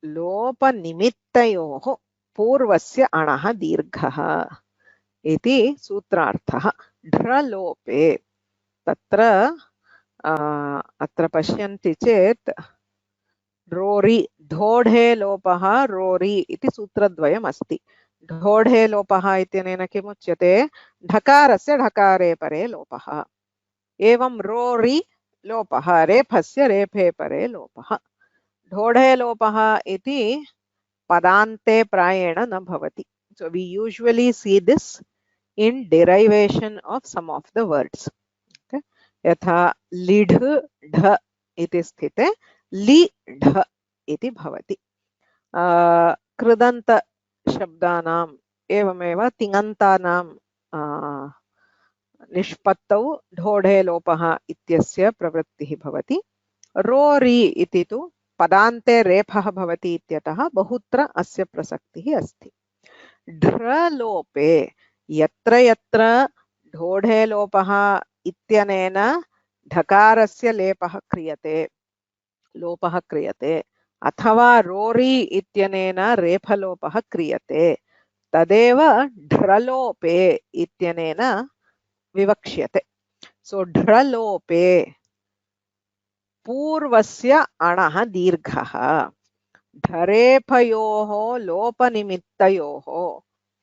लोपनिमित्तयोः पूर्वस्य अणः दीर्घः. इति सूत्रार्थः। ढ्रलोपे तत्र अत्र पश्यन्ति चेत् रोरि ढोढे लोपः रोरि इति सूत्रद्वयम् अस्ति। ढोढे लोपः इत्यनेन किमुच्यते? ढकारस्य ढकारे परे लोपः। एवं रोरि लोपः रेफस्य रेफे परे लोपः। ढोढे लोपः इति पदान्ते प्रायेण न भवति. So we usually see this in derivation of some of the words. Okay? यथा लिढ ढ इति स्थिते लि ढ इति भवति। कृदन्त शब्दानाम् एवमेव तिङन्तानां निष्पत्तौ ढोढे लोपः इत्यस्य प्रवृत्तिः भवति। रोरि इति तु पदान्ते रेफः भवति इत्यतः बहुत्र अस्य प्रसक्तिः अस्ति। ढ्रलोपे यत्र यत्र ढोढे लोपः इत्यनेन ढकारस्य लोपः क्रियते अथवा रोरि इत्यनेन रेफलोपः क्रियते तदेव ढ्रलोपे इत्यनेन विवक्ष्यते। सो ढ्रलोपे पूर्वस्य अणः दीर्घः ढरेफयोः लोपनिमित्तयोः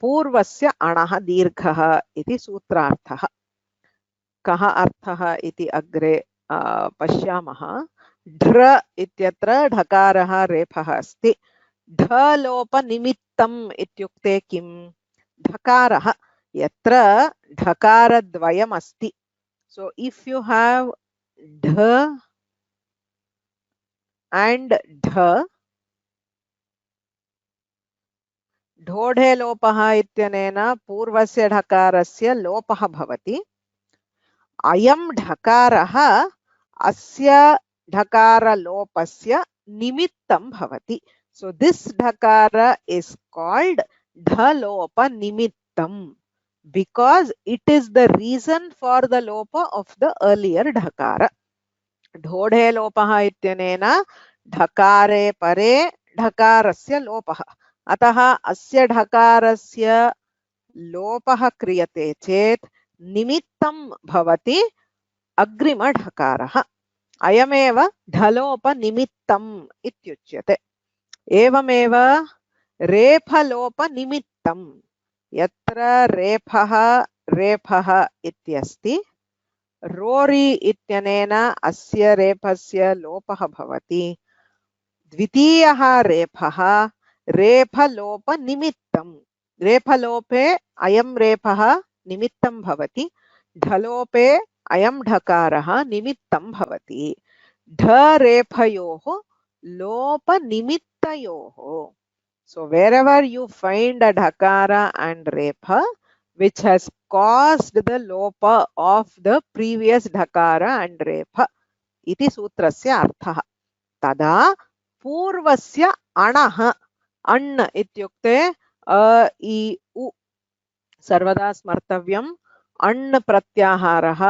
पूर्वस्य अणः दीर्घः इति सूत्रार्थः। कः अर्थः इति अग्रे पश्यामः। ढ्र इत्यत्र ढकारः रेफः अस्ति। ढलोपनिमित्तम् इत्युक्ते किम्? ढकारः यत्र ढकारद्वयम् अस्ति। सो इफ यू हैव ढ and ढ, ढोढे लोपः इत्यनेन पूर्वस्य ढकारस्य लोपः भवति। अयं ढकारः अस्य ढकारलोपस्य निमित्तं भवति। So this dhakara is called dhalopanimittam because it is the reason for the lopa of the earlier dhakara. ढोढे लोपः इत्यनेन ढकारे परे ढकारस्य लोपः। अतः अस्य ढकारस्य लोपः क्रियते चेत् निमित्तं भवति अग्रिमढकारः। अयमेव ढलोपनिमित्तम् इत्युच्यते। एवमेव रेफलोपनिमित्तं यत्र रेफः इत्यस्ति रोरि इत्यनेन अस्य रेफस्य लोपः भवति। द्वितीयः रेफः रेफलोपनिमित्तं। रेफलोपे अयं रेफः निमित्तं भवति। ढलोपे अयं ढकारः निमित्तं भवति। ढरेफयोः लोपनिमित्तयोः। So wherever you find a dhakara and refa which has caused the lopa of the previous dhakara and refa iti sutrasya arthah. Tada पूर्वस्य अणः अण् इत्युक्ते अ इ उ सर्वदा स्मर्तव्यम्। अण् प्रत्याहारः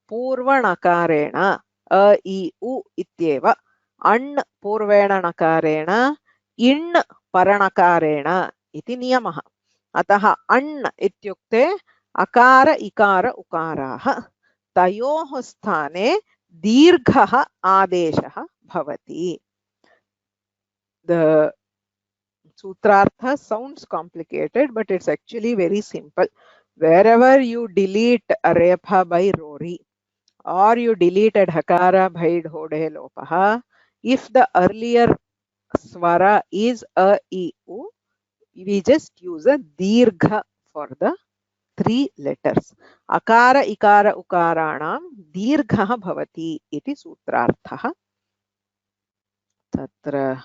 पूर्वणकारेण अ इ उ इत्येव। अण् पूर्वेण नकारेण इण् परणकारेण इति नियमः। अतः अण् इत्युक्ते अकार इकार उकाराः तयोः स्थाने दीर्घः आदेशः भवति। The sutrartha sounds complicated, but it's actually very simple. Wherever you delete a refa by rori or you delete a dhakara by dhodhe lopaha, if the earlier swara is a I u, we just use a dirgha for the three letters. Akara ikara ukaranam dirghah bhavati iti sutrarthah. Tatra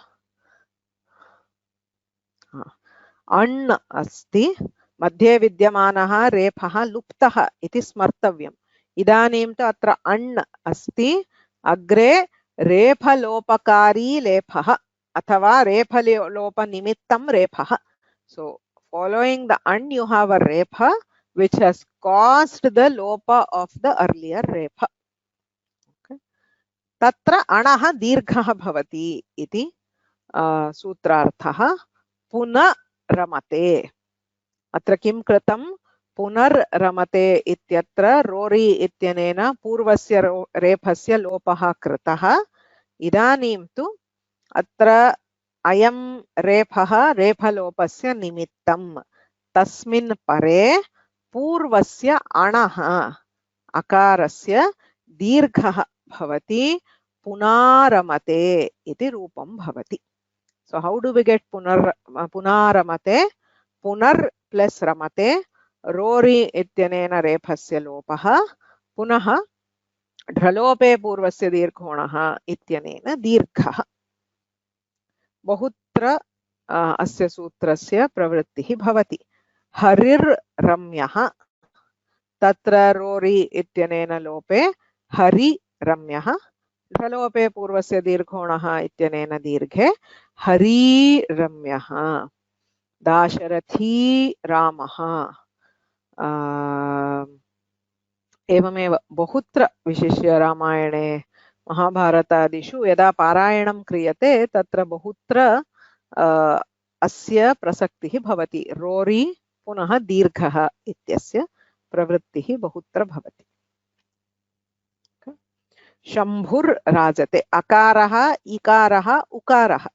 अण् अस्ति मध्ये विद्यमानः रेफः लुप्तः इति स्मर्तव्यम्। इदानीं तु अत्र अण् अस्ति अग्रे रेफलोपकारी लेफः अथवा रेफलोपनिमित्तं रेफः। So following the अण् you have a refa which has caused the lopa of the earlier refa. Okay. तत्र अणः दीर्घः भवति इति सूत्रार्थः। पुनः रमते अत्र किं कृतं? पुनर्रमते इत्यत्र रोरि इत्यनेन पूर्वस्य रेफस्य लोपः कृतः। इदानीं तु अत्र अयं रेफः रेफलोपस्य निमित्तम्। तस्मिन् परे पूर्वस्य अणः अकारस्य दीर्घः भवति, पुनारमते इति रूपं भवति। So how do we get पुनारमते? पुनर् प्लस रमते, रोरि इत्यनेन रेफस्य लोपः, पुनः ढ्रलोपे पूर्वस्य दीर्घोणः इत्यनेन दीर्घः। बहुत्र अस्य सूत्रस्य प्रवृत्तिः भवति। हरिर्रम्यः, तत्र रोरि इत्यनेन लोपे हरिरम्यः, ढ्रलोपे पूर्वस्य दीर्घोणः इत्यनेन दीर्घे हरिरम्यः। दाशरथी रामः, एवमेव बहुत्र विशिष्य रामायणे महाभारतादिषु यदा पारायणं क्रियते तत्र बहुत्र अस्य प्रसक्तिः भवति। रोरि पुनः दीर्घः इत्यस्य प्रवृत्तिः बहुत्र भवति। शम्भुर् राजते, अकारः इकारः उकारः।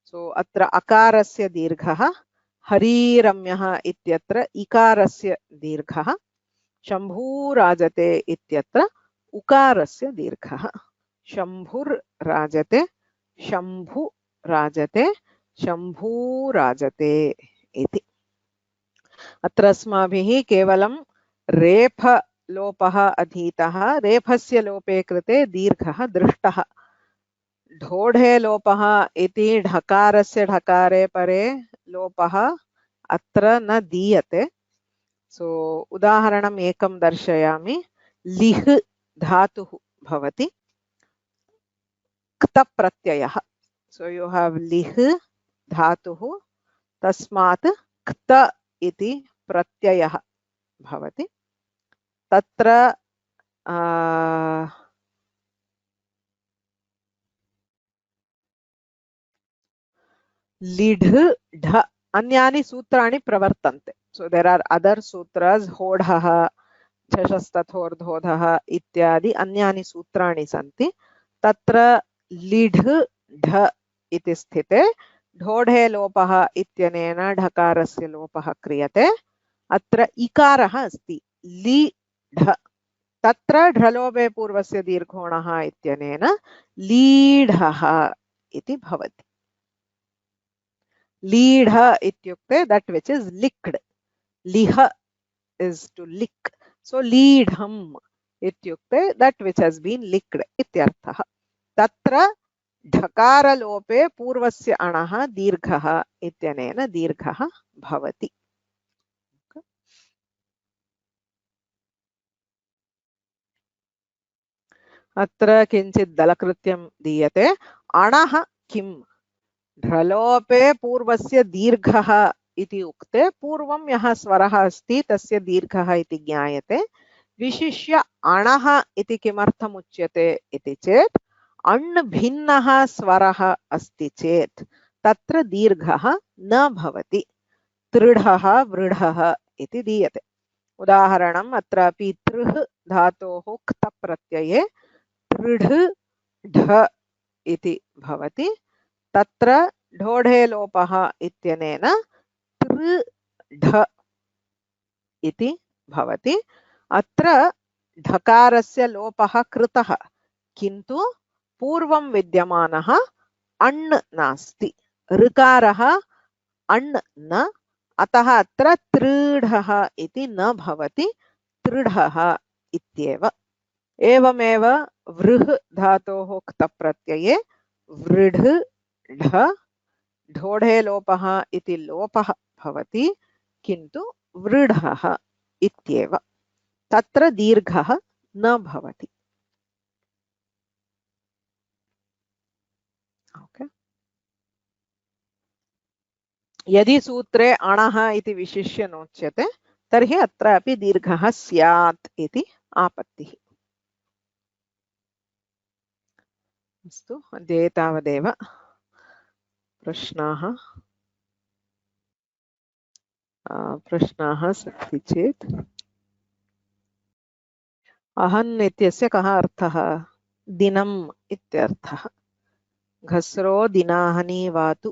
सो अत्र अकारस्य दीर्घः, हरिरम्यः इत्यत्र इकारस्य दीर्घः, शम्भुराजते इत्यत्र उकारस्य दीर्घः। शम्भुर्राजते, शम्भुराजते, शम्भुराजते इति। अत्र अस्माभिः केवलं रेफलोपः अधीतः। रेफस्य लोपे कृते दीर्घः दृष्टः। ढोढे लोपः इति ढकारस्य ढकारे परे लोपः अत्र न दीयते। सो उदाहरणम् एकं दर्शयामि। लिह् धातुः भवति, क्त प्रत्ययः। सो यू हैव लिह् धातुः, तस्मात् क्त इति प्रत्ययः भवति। तत्र लिढ ढ अन्यानि सूत्राणि प्रवर्तन्ते। सो देयर आर अदर सूत्रास्, होढः, झषस्तथोर्धोधः इत्यादि अन्यानि सूत्राणि सन्ति। तत्र लिढ ढ इति स्थिते ढोढे लोपः इत्यनेन ढकारस्य लोपः क्रियते। अत्र इकारः अस्ति लीढ, तत्र ढ्रलोपे पूर्वस्य दीर्घोणः इत्यनेन लीढः इति भवति। लीढ इत्युक्ते that which is licked. लिह is to lick. So लीढम् इत्युक्ते that which has been licked इत्यर्थः। तत्र ढकारलोपे पूर्वस्य अणः दीर्घः इत्यनेन दीर्घः भवति। अत्र किञ्चित् दलकृत्यं दीयते। अणः किम्? ढ्रलोपे पूर्वस्य दीर्घः इति उक्ते पूर्वं यः स्वरः अस्ति तस्य दीर्घः इति ज्ञायते। विशिष्य अणः इति किमर्थम् उच्यते इति चेत् अण् भिन्नः स्वरः अस्ति चेत् तत्र दीर्घः न भवति। तृढः वृढः इति दीयते। उदाहरणम् अत्रापि तृह् धातोः क्त प्रत्यये तृढ ढ इति भवति। तत्र ढोढे लोपः इत्यनेन तृढ इति भवति। अत्र ढकारस्य लोपः कृतः, किन्तु पूर्वं विद्यमानः अण् नास्ति, ऋकारः अण् न, अतः अत्र तृढः इति न भवति, तृढः इत्येव। एवमेव वृह् धातोः क्त प्रत्यये वृढ ढ ढोढे लोपः इति लोपः भवति, किन्तु वृढः इत्येव। तत्र दीर्घः न भवति। ओके। यदि सूत्रे अणः इति विशिष्य नोच्यते तर्हि अत्रापि दीर्घः स्यात् इति आपत्तिः। अस्तु, अद्य तावदेव। प्रश्नाः? प्रश्नाः सन्ति चेत् अहन् इत्यस्य कः अर्थः? दिनम् इत्यर्थः। घस्रो दिनाहनि वातु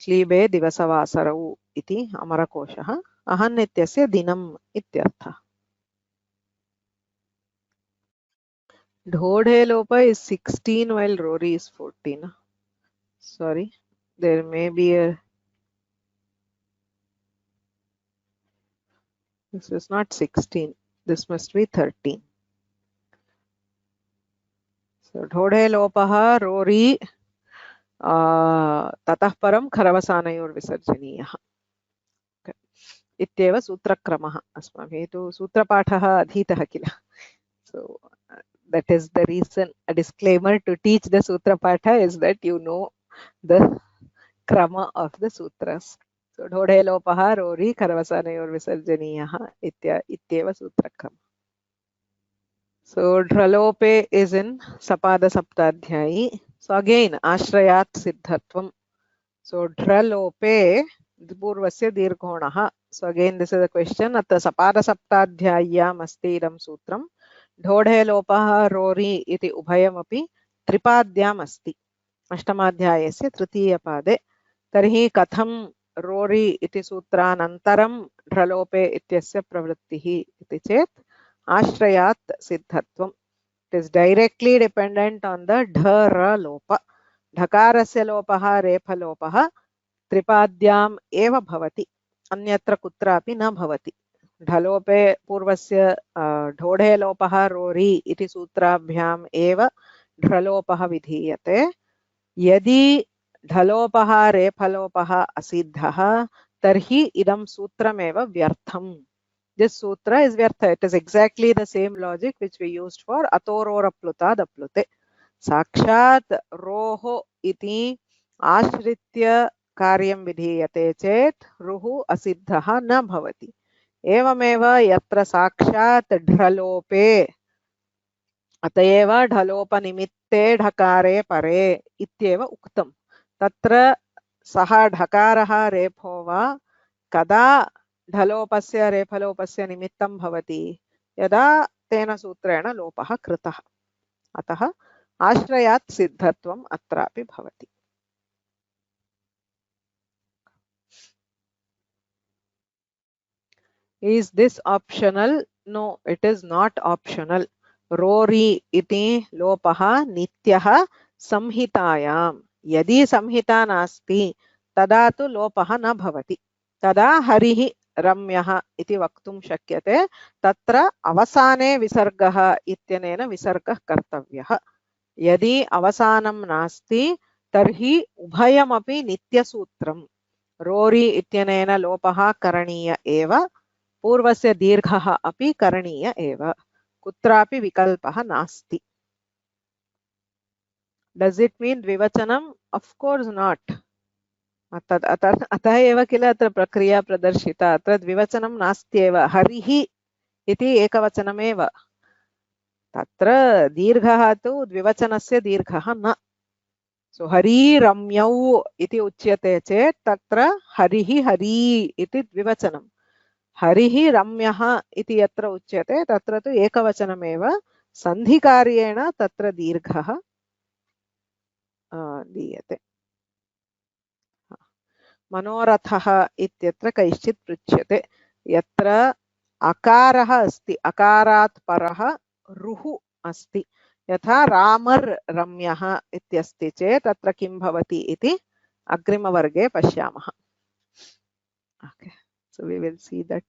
क्लीबे दिवसवासरौ इति अमरकोशः। अहन् इत्यस्य दिनम् इत्यर्थः। ढोढे लोप is 16 while Rory is 14. Sorry, there may be a... This is not 16. This must be 13. So ढोढे लोपः रोरी ततः परं खरवसानयोर्विसर्जनीयः इत्येव सूत्रक्रमः। अस्माभिः तु सूत्रपाठः अधीतः किल. So that is the reason, a disclaimer to teach the sutra patha is that you know the krama of the sutras. So dhodhe lopaha rori karavasanayor visarjaniyaha ityeva sutra krama. So dhralope is in sapada saptadhyayi. So again ashrayat siddhatvam. So dhralope purvasya dirghonaha. So again this is a question. Atta sapada saptadhyayam asti idam sutram. ढोढे लोपः Rory इति उभयमपि त्रिपाद्याम् अस्ति अष्टमाध्यायस्य तृतीयपादे। तर्हि कथं Rory इति सूत्रानन्तरं ढ्रलोपे इत्यस्य प्रवृत्तिः इति चेत् आश्रयात् सिद्धत्वम्. It is directly dependent on the ढर लोप. ढकारस्य लोपः रेफलोपः त्रिपाद्याम् एव भवति, अन्यत्र कुत्रापि न भवति. ढलोपे पूर्वस्य ढोढे लोपः रोरी इति सूत्राभ्याम् एव ढ्रलोपः विधीयते. यदि ढलोपः रेफलोपः असिद्धः तर्हि इदं सूत्रमेव व्यर्थम्. This sutra is vyartha. It is exactly the same logic which we used for atororapluta daplute. Sakshat roho iti ashritya karyam vidhiyate chet ruhu asiddhah na bhavati. एवमेव यत्र साक्षात् ढ्रलोपे अतएव ढलोपनिमित्ते ढकारे परे इत्येव उक्तम्. तत्र सः ढकारः रेफो वा कदा ढलोपस्य रेफलोपस्य निमित्तं भवति? यदा तेन सूत्रेण लोपः कृतः. अतः आश्रयात् सिद्धत्वम् अत्रापि भवति. Is this optional? No, it is not optional. Rory इति लोपः नित्यः संहितायाम्. यदि संहिता नास्ति तदा तु लोपः न भवति. तदा हरिः रम्यः इति वक्तुं शक्यते. तत्र अवसाने विसर्गः इत्यनेन विसर्गः कर्तव्यः. यदि अवसानं नास्ति तर्हि उभयमपि नित्यसूत्रम्. रोरी इत्यनेन लोपः करणीय एव, पूर्वस्य दीर्घः अपि करणीय एव. कुत्रापि विकल्पः नास्ति. Does it mean द्विवचनम्? Of course not. अतः एव किल अत्र प्रक्रिया प्रदर्शिता. अत्र द्विवचनं नास्त्येव. हरिः इति एकवचनमेव. तत्र दीर्घः तु द्विवचनस्य दीर्घः न. सो हरि रम्यौ इति उच्यते चेत् तत्र हरिः हरी इति द्विवचनं. हरिः रम्यः इति यत्र उच्यते तत्र तु एकवचनमेव. सन्धिकार्येण तत्र दीर्घः दीयते. मनोरथः इत्यत्र कैश्चित् पृच्छ्यते. यत्र अकारः अस्ति, अकारात् परः रुः अस्ति, यथा रामर् रम्यः इत्यस्ति चेत् तत्र किं भवति इति अग्रिमवर्गे पश्यामः. Okay. So we will see that.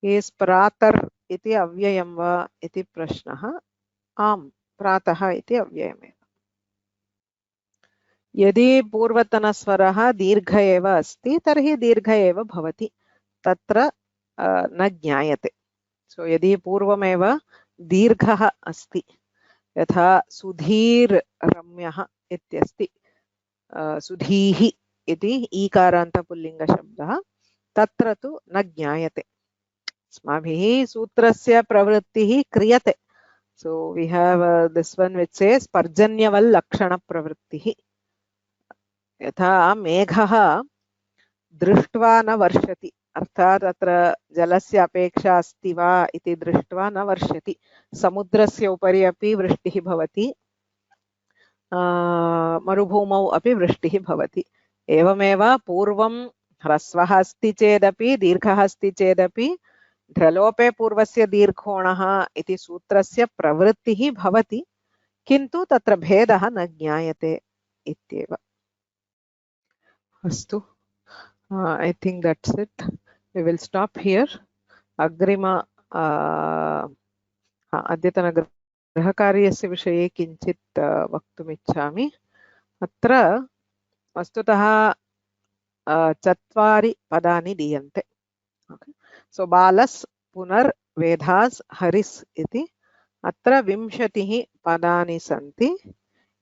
Is प्रातर् इति अव्ययं वा इति प्रश्नः. आम्, प्रातः इति अव्ययमेव. यदि पूर्वतनस्वरः दीर्घ एव अस्ति तर्हि दीर्घ एव भवति. तत्र न ज्ञायते. सो यदि पूर्वमेव दीर्घः अस्ति, यथा सुधीर् रम्यः इत्यस्ति, सुधीः इति ईकारान्तपुल्लिङ्गशब्दः, तत्र तु न ज्ञायते. अस्माभिः सूत्रस्य प्रवृत्तिः क्रियते. So we have this one which says Parjanyaval Lakshana Pravrittihi. यथा मेघः दृष्ट्वा न वर्षति, अर्थात् अत्र जलस्य अपेक्षा अस्ति वा इति दृष्ट्वा न वर्षति. समुद्रस्य उपरि अपि वृष्टिः भवति, मरुभूमौ अपि वृष्टिः भवति. एवमेव पूर्वं ह्रस्वः अस्ति चेदपि दीर्घः अस्ति चेदपि ढ्रलोपे पूर्वस्य दीर्घोणः इति सूत्रस्य प्रवृत्तिः भवति, किन्तु तत्र भेदः न ज्ञायते इत्येव. अस्तु, I think that's it. We will stop here. अग्रिम अद्यतनगृहकार्यस्य विषये किञ्चित् वक्तुमिच्छामि. अत्र वस्तुतः 4 पदानि दीयन्ते. सो बालस् पुनर् वेधास् हरिस् इति अत्र 20 पदानि सन्ति.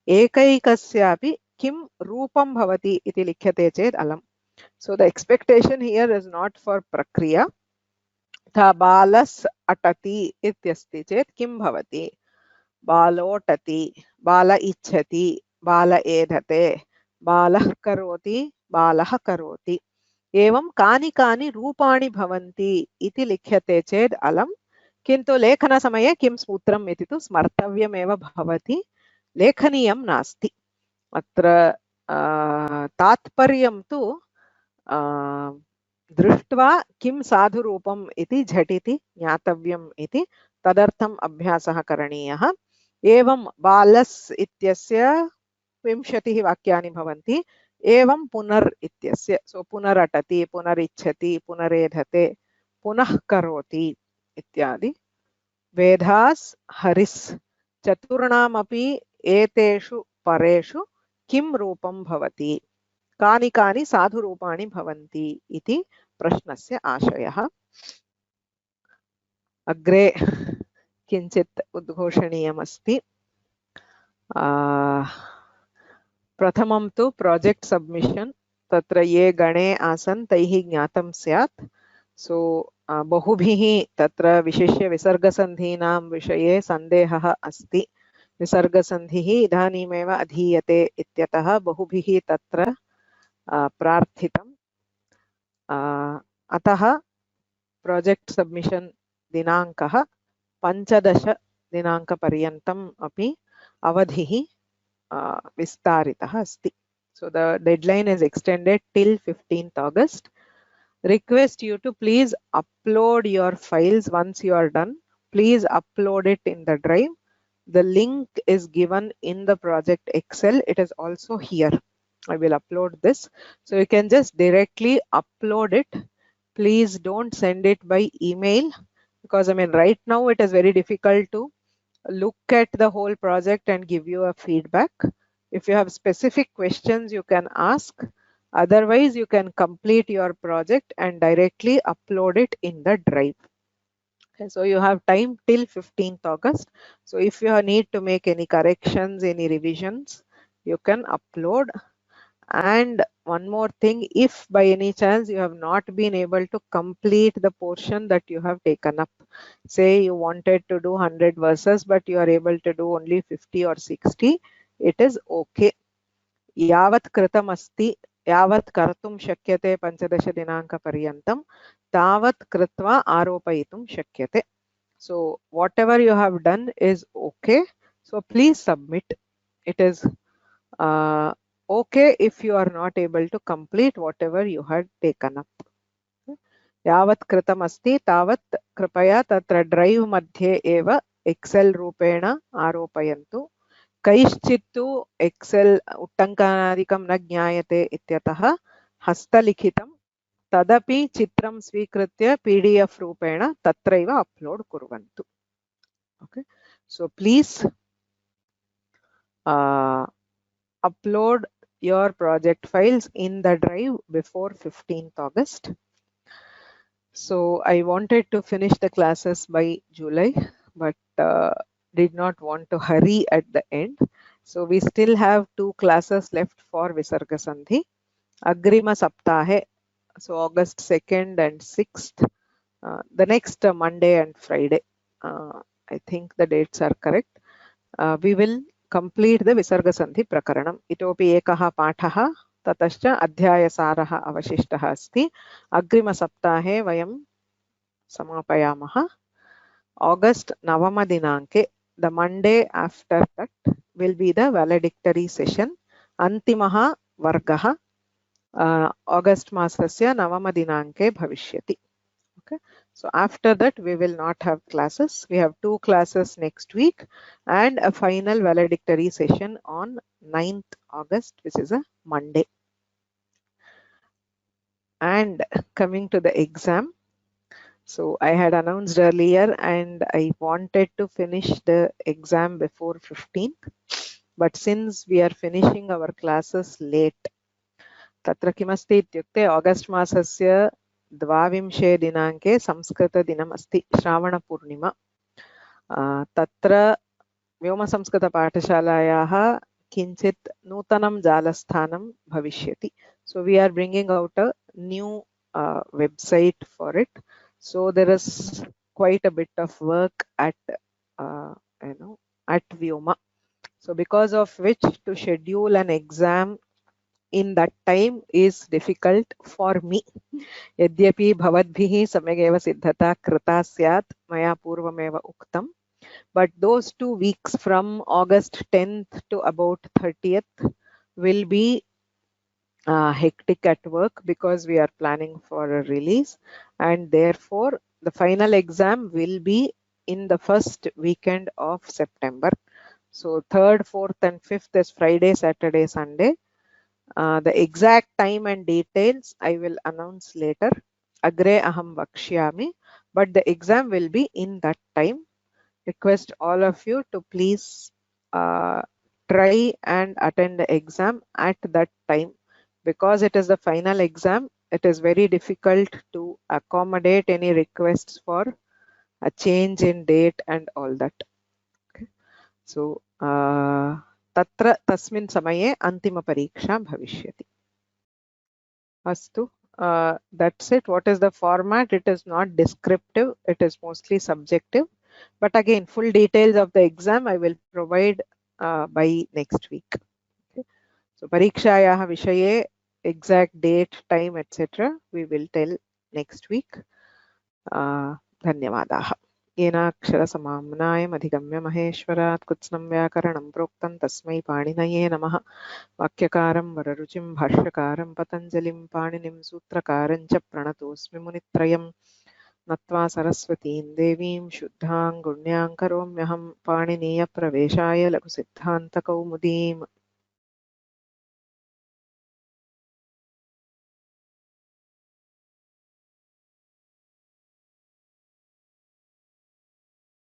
एकैकस्यापि किं रूपं भवति इति लिख्यते चेत् अलम्. So the expectation here is not for prakriya. तथा बालस् अटति इत्यस्ति चेत् किं भवति? बालोटति, बाल इच्छति, बाल एधते, बालः करोति, बालः करोति. एवं कानि कानि रूपाणि भवन्ति इति लिख्यते चेत् अलम्, किन्तु लेखनसमये किं सूत्रम् इति तु स्मर्तव्यमेव भवति, लेखनीयं नास्ति. अत्र तात्पर्यं तु दृष्ट्वा किं साधुरूपम् इति झटिति ज्ञातव्यम् इति, तदर्थम् अभ्यासः करणीयः. एवं बालस् इत्यस्य 20 वाक्यानि भवन्ति. एवं पुनर् इत्यस्य, सो पुनरटति, पुनरिच्छति, पुनरेधते, पुनः करोति इत्यादि. वेधास् हरिस्, चतुर्णामपि एतेषु परेषु किं रूपं भवति, कानि कानि साधुरूपाणि भवन्ति इति प्रश्नस्य आशयः. अग्रे किञ्चित् उद्घोषणीयमस्ति. प्रथमं तु प्रोजेक्ट् सब्मिशन्. तत्र ये गणे आसन् तैः ज्ञातं स्यात्. सो बहुभिः तत्र विशिष्य विसर्गसन्धीनां विषये सन्देहः अस्ति. विसर्गसन्धिः इदानीमेव अधीयते इत्यतः बहुभिः तत्र प्रार्थितम्. अतः प्रोजेक्ट् सब्मिशन् दिनाङ्कः 15 दिनाङ्कपर्यन्तम् अपि अवधिः विस्तारितः अस्ति. So the deadline is extended till 15th August. Request you to please upload your files once you are done. Please upload it in the drive. The link is given in the project Excel. It is also here. I will upload this. So you can just directly upload it. Please don't send it by email, because I mean right now it is very difficult to look at the whole project and give you a feedback. If you have specific questions, you can ask. Otherwise, you can complete your project and directly upload it in the drive. Okay, so you have time till 15th August. So if you need to make any corrections, any revisions, you can upload. And one more thing, if by any chance you have not been able to complete the portion that you have taken up, say you wanted to do 100 verses but you are able to do only 50 or 60, it is okay. Yavat kritam asti, yavat kartum shakyate 15 दिनाङ्कपर्यन्तं तावत् कृत्वा आरोपयितुं शक्यते. So whatever you have done is okay. So please submit. It is okay if you are not able to complete whatever you had taken up. यावत् कृतम् अस्ति तावत् कृपया तत्र drive मध्ये एव एक्सेल् रूपेण आरोपयन्तु. कैश्चित्तु एक्सेल् उट्टङ्कनादिकं न ज्ञायते इत्यतः हस्तलिखितं तदपि चित्रं स्वीकृत्य PDF रूपेण तत्रैव अपलोड कुर्वन्तु. Okay, so please upload your project files in the drive before 15th August. So I wanted to finish the classes by July, but did not want to hurry at the end. So we still have 2 classes left for Visarga Sandhi. Agrima Saptahe, so August 2nd and 6th, the next Monday and Friday. I think the dates are correct. We will complete the Visarga Sandhi Prakaranam. Itopi ekah pathah tatashcha adhyayasarah avashishtah asti. Agrima saptahe vayam samapayamah. August Navama Dinanke, the Monday after that, will be the valedictory session. Antimaha Vargaha August Masasya Navama Dinanke Bhavishyati. Okay. So after that, we will not have classes. We have 2 classes next week and a final valedictory session on 9th August, which is a Monday. And coming to the exam, so I had announced earlier and I wanted to finish the exam before 15th, but since we are finishing our classes late, तत्र किमस्ति इत्युक्ते August मासस्य 22 दिनाङ्के संस्कृतदिनम् अस्ति, श्रावणपूर्णिमा. तत्र व्योमसंस्कृतपाठशालायाः किञ्चित् नूतनं जालस्थानं भविष्यति. So we are bringing out a new website for it. So there is quite a bit of work at at Vyoma. So because of which to schedule an exam in that time is difficult for me. यद्यपि भवद्भिः सम्यगेव सिद्धता कृता स्यात् मया पूर्वमेव उक्तं, but those 2 weeks from August 10th to about 30th will be hectic at work because we are planning for a release, and therefore the final exam will be in the first weekend of September. So 3rd, 4th and 5th is Friday, Saturday, Sunday. The exact time and details I will announce later. Agre aham vakshyami, but the exam will be in that time. Request all of you to please try and attend the exam at that time. Because it is the final exam, it is very difficult to accommodate any requests for a change in date and all that. Okay. So तत्र तस्मिन् समये अन्तिमपरीक्षा भविष्यति. Astu. That's it. What is the format? It is not descriptive. It is mostly subjective. But again, full details of the exam I will provide by next week. Okay. So parikshayah vishaye, exact date, time, etc. we will tell next week. Dhanyavadah. येनाक्षरसमाम्नायम् अधिगम्य महेश्वरात् कुत्स्नं व्याकरणं प्रोक्तं तस्मै पाणिनये नमः. वाक्यकारं वररुचिं भाष्यकारं पतञ्जलिं पाणिनिं सूत्रकारं च प्रणतोऽस्मि मुनित्रयम्. नत्वा सरस्वतीं देवीं शुद्धां गुण्यां करोम्यहं पाणिनीयप्रवेशाय लघुसिद्धान्तकौमुदीम्.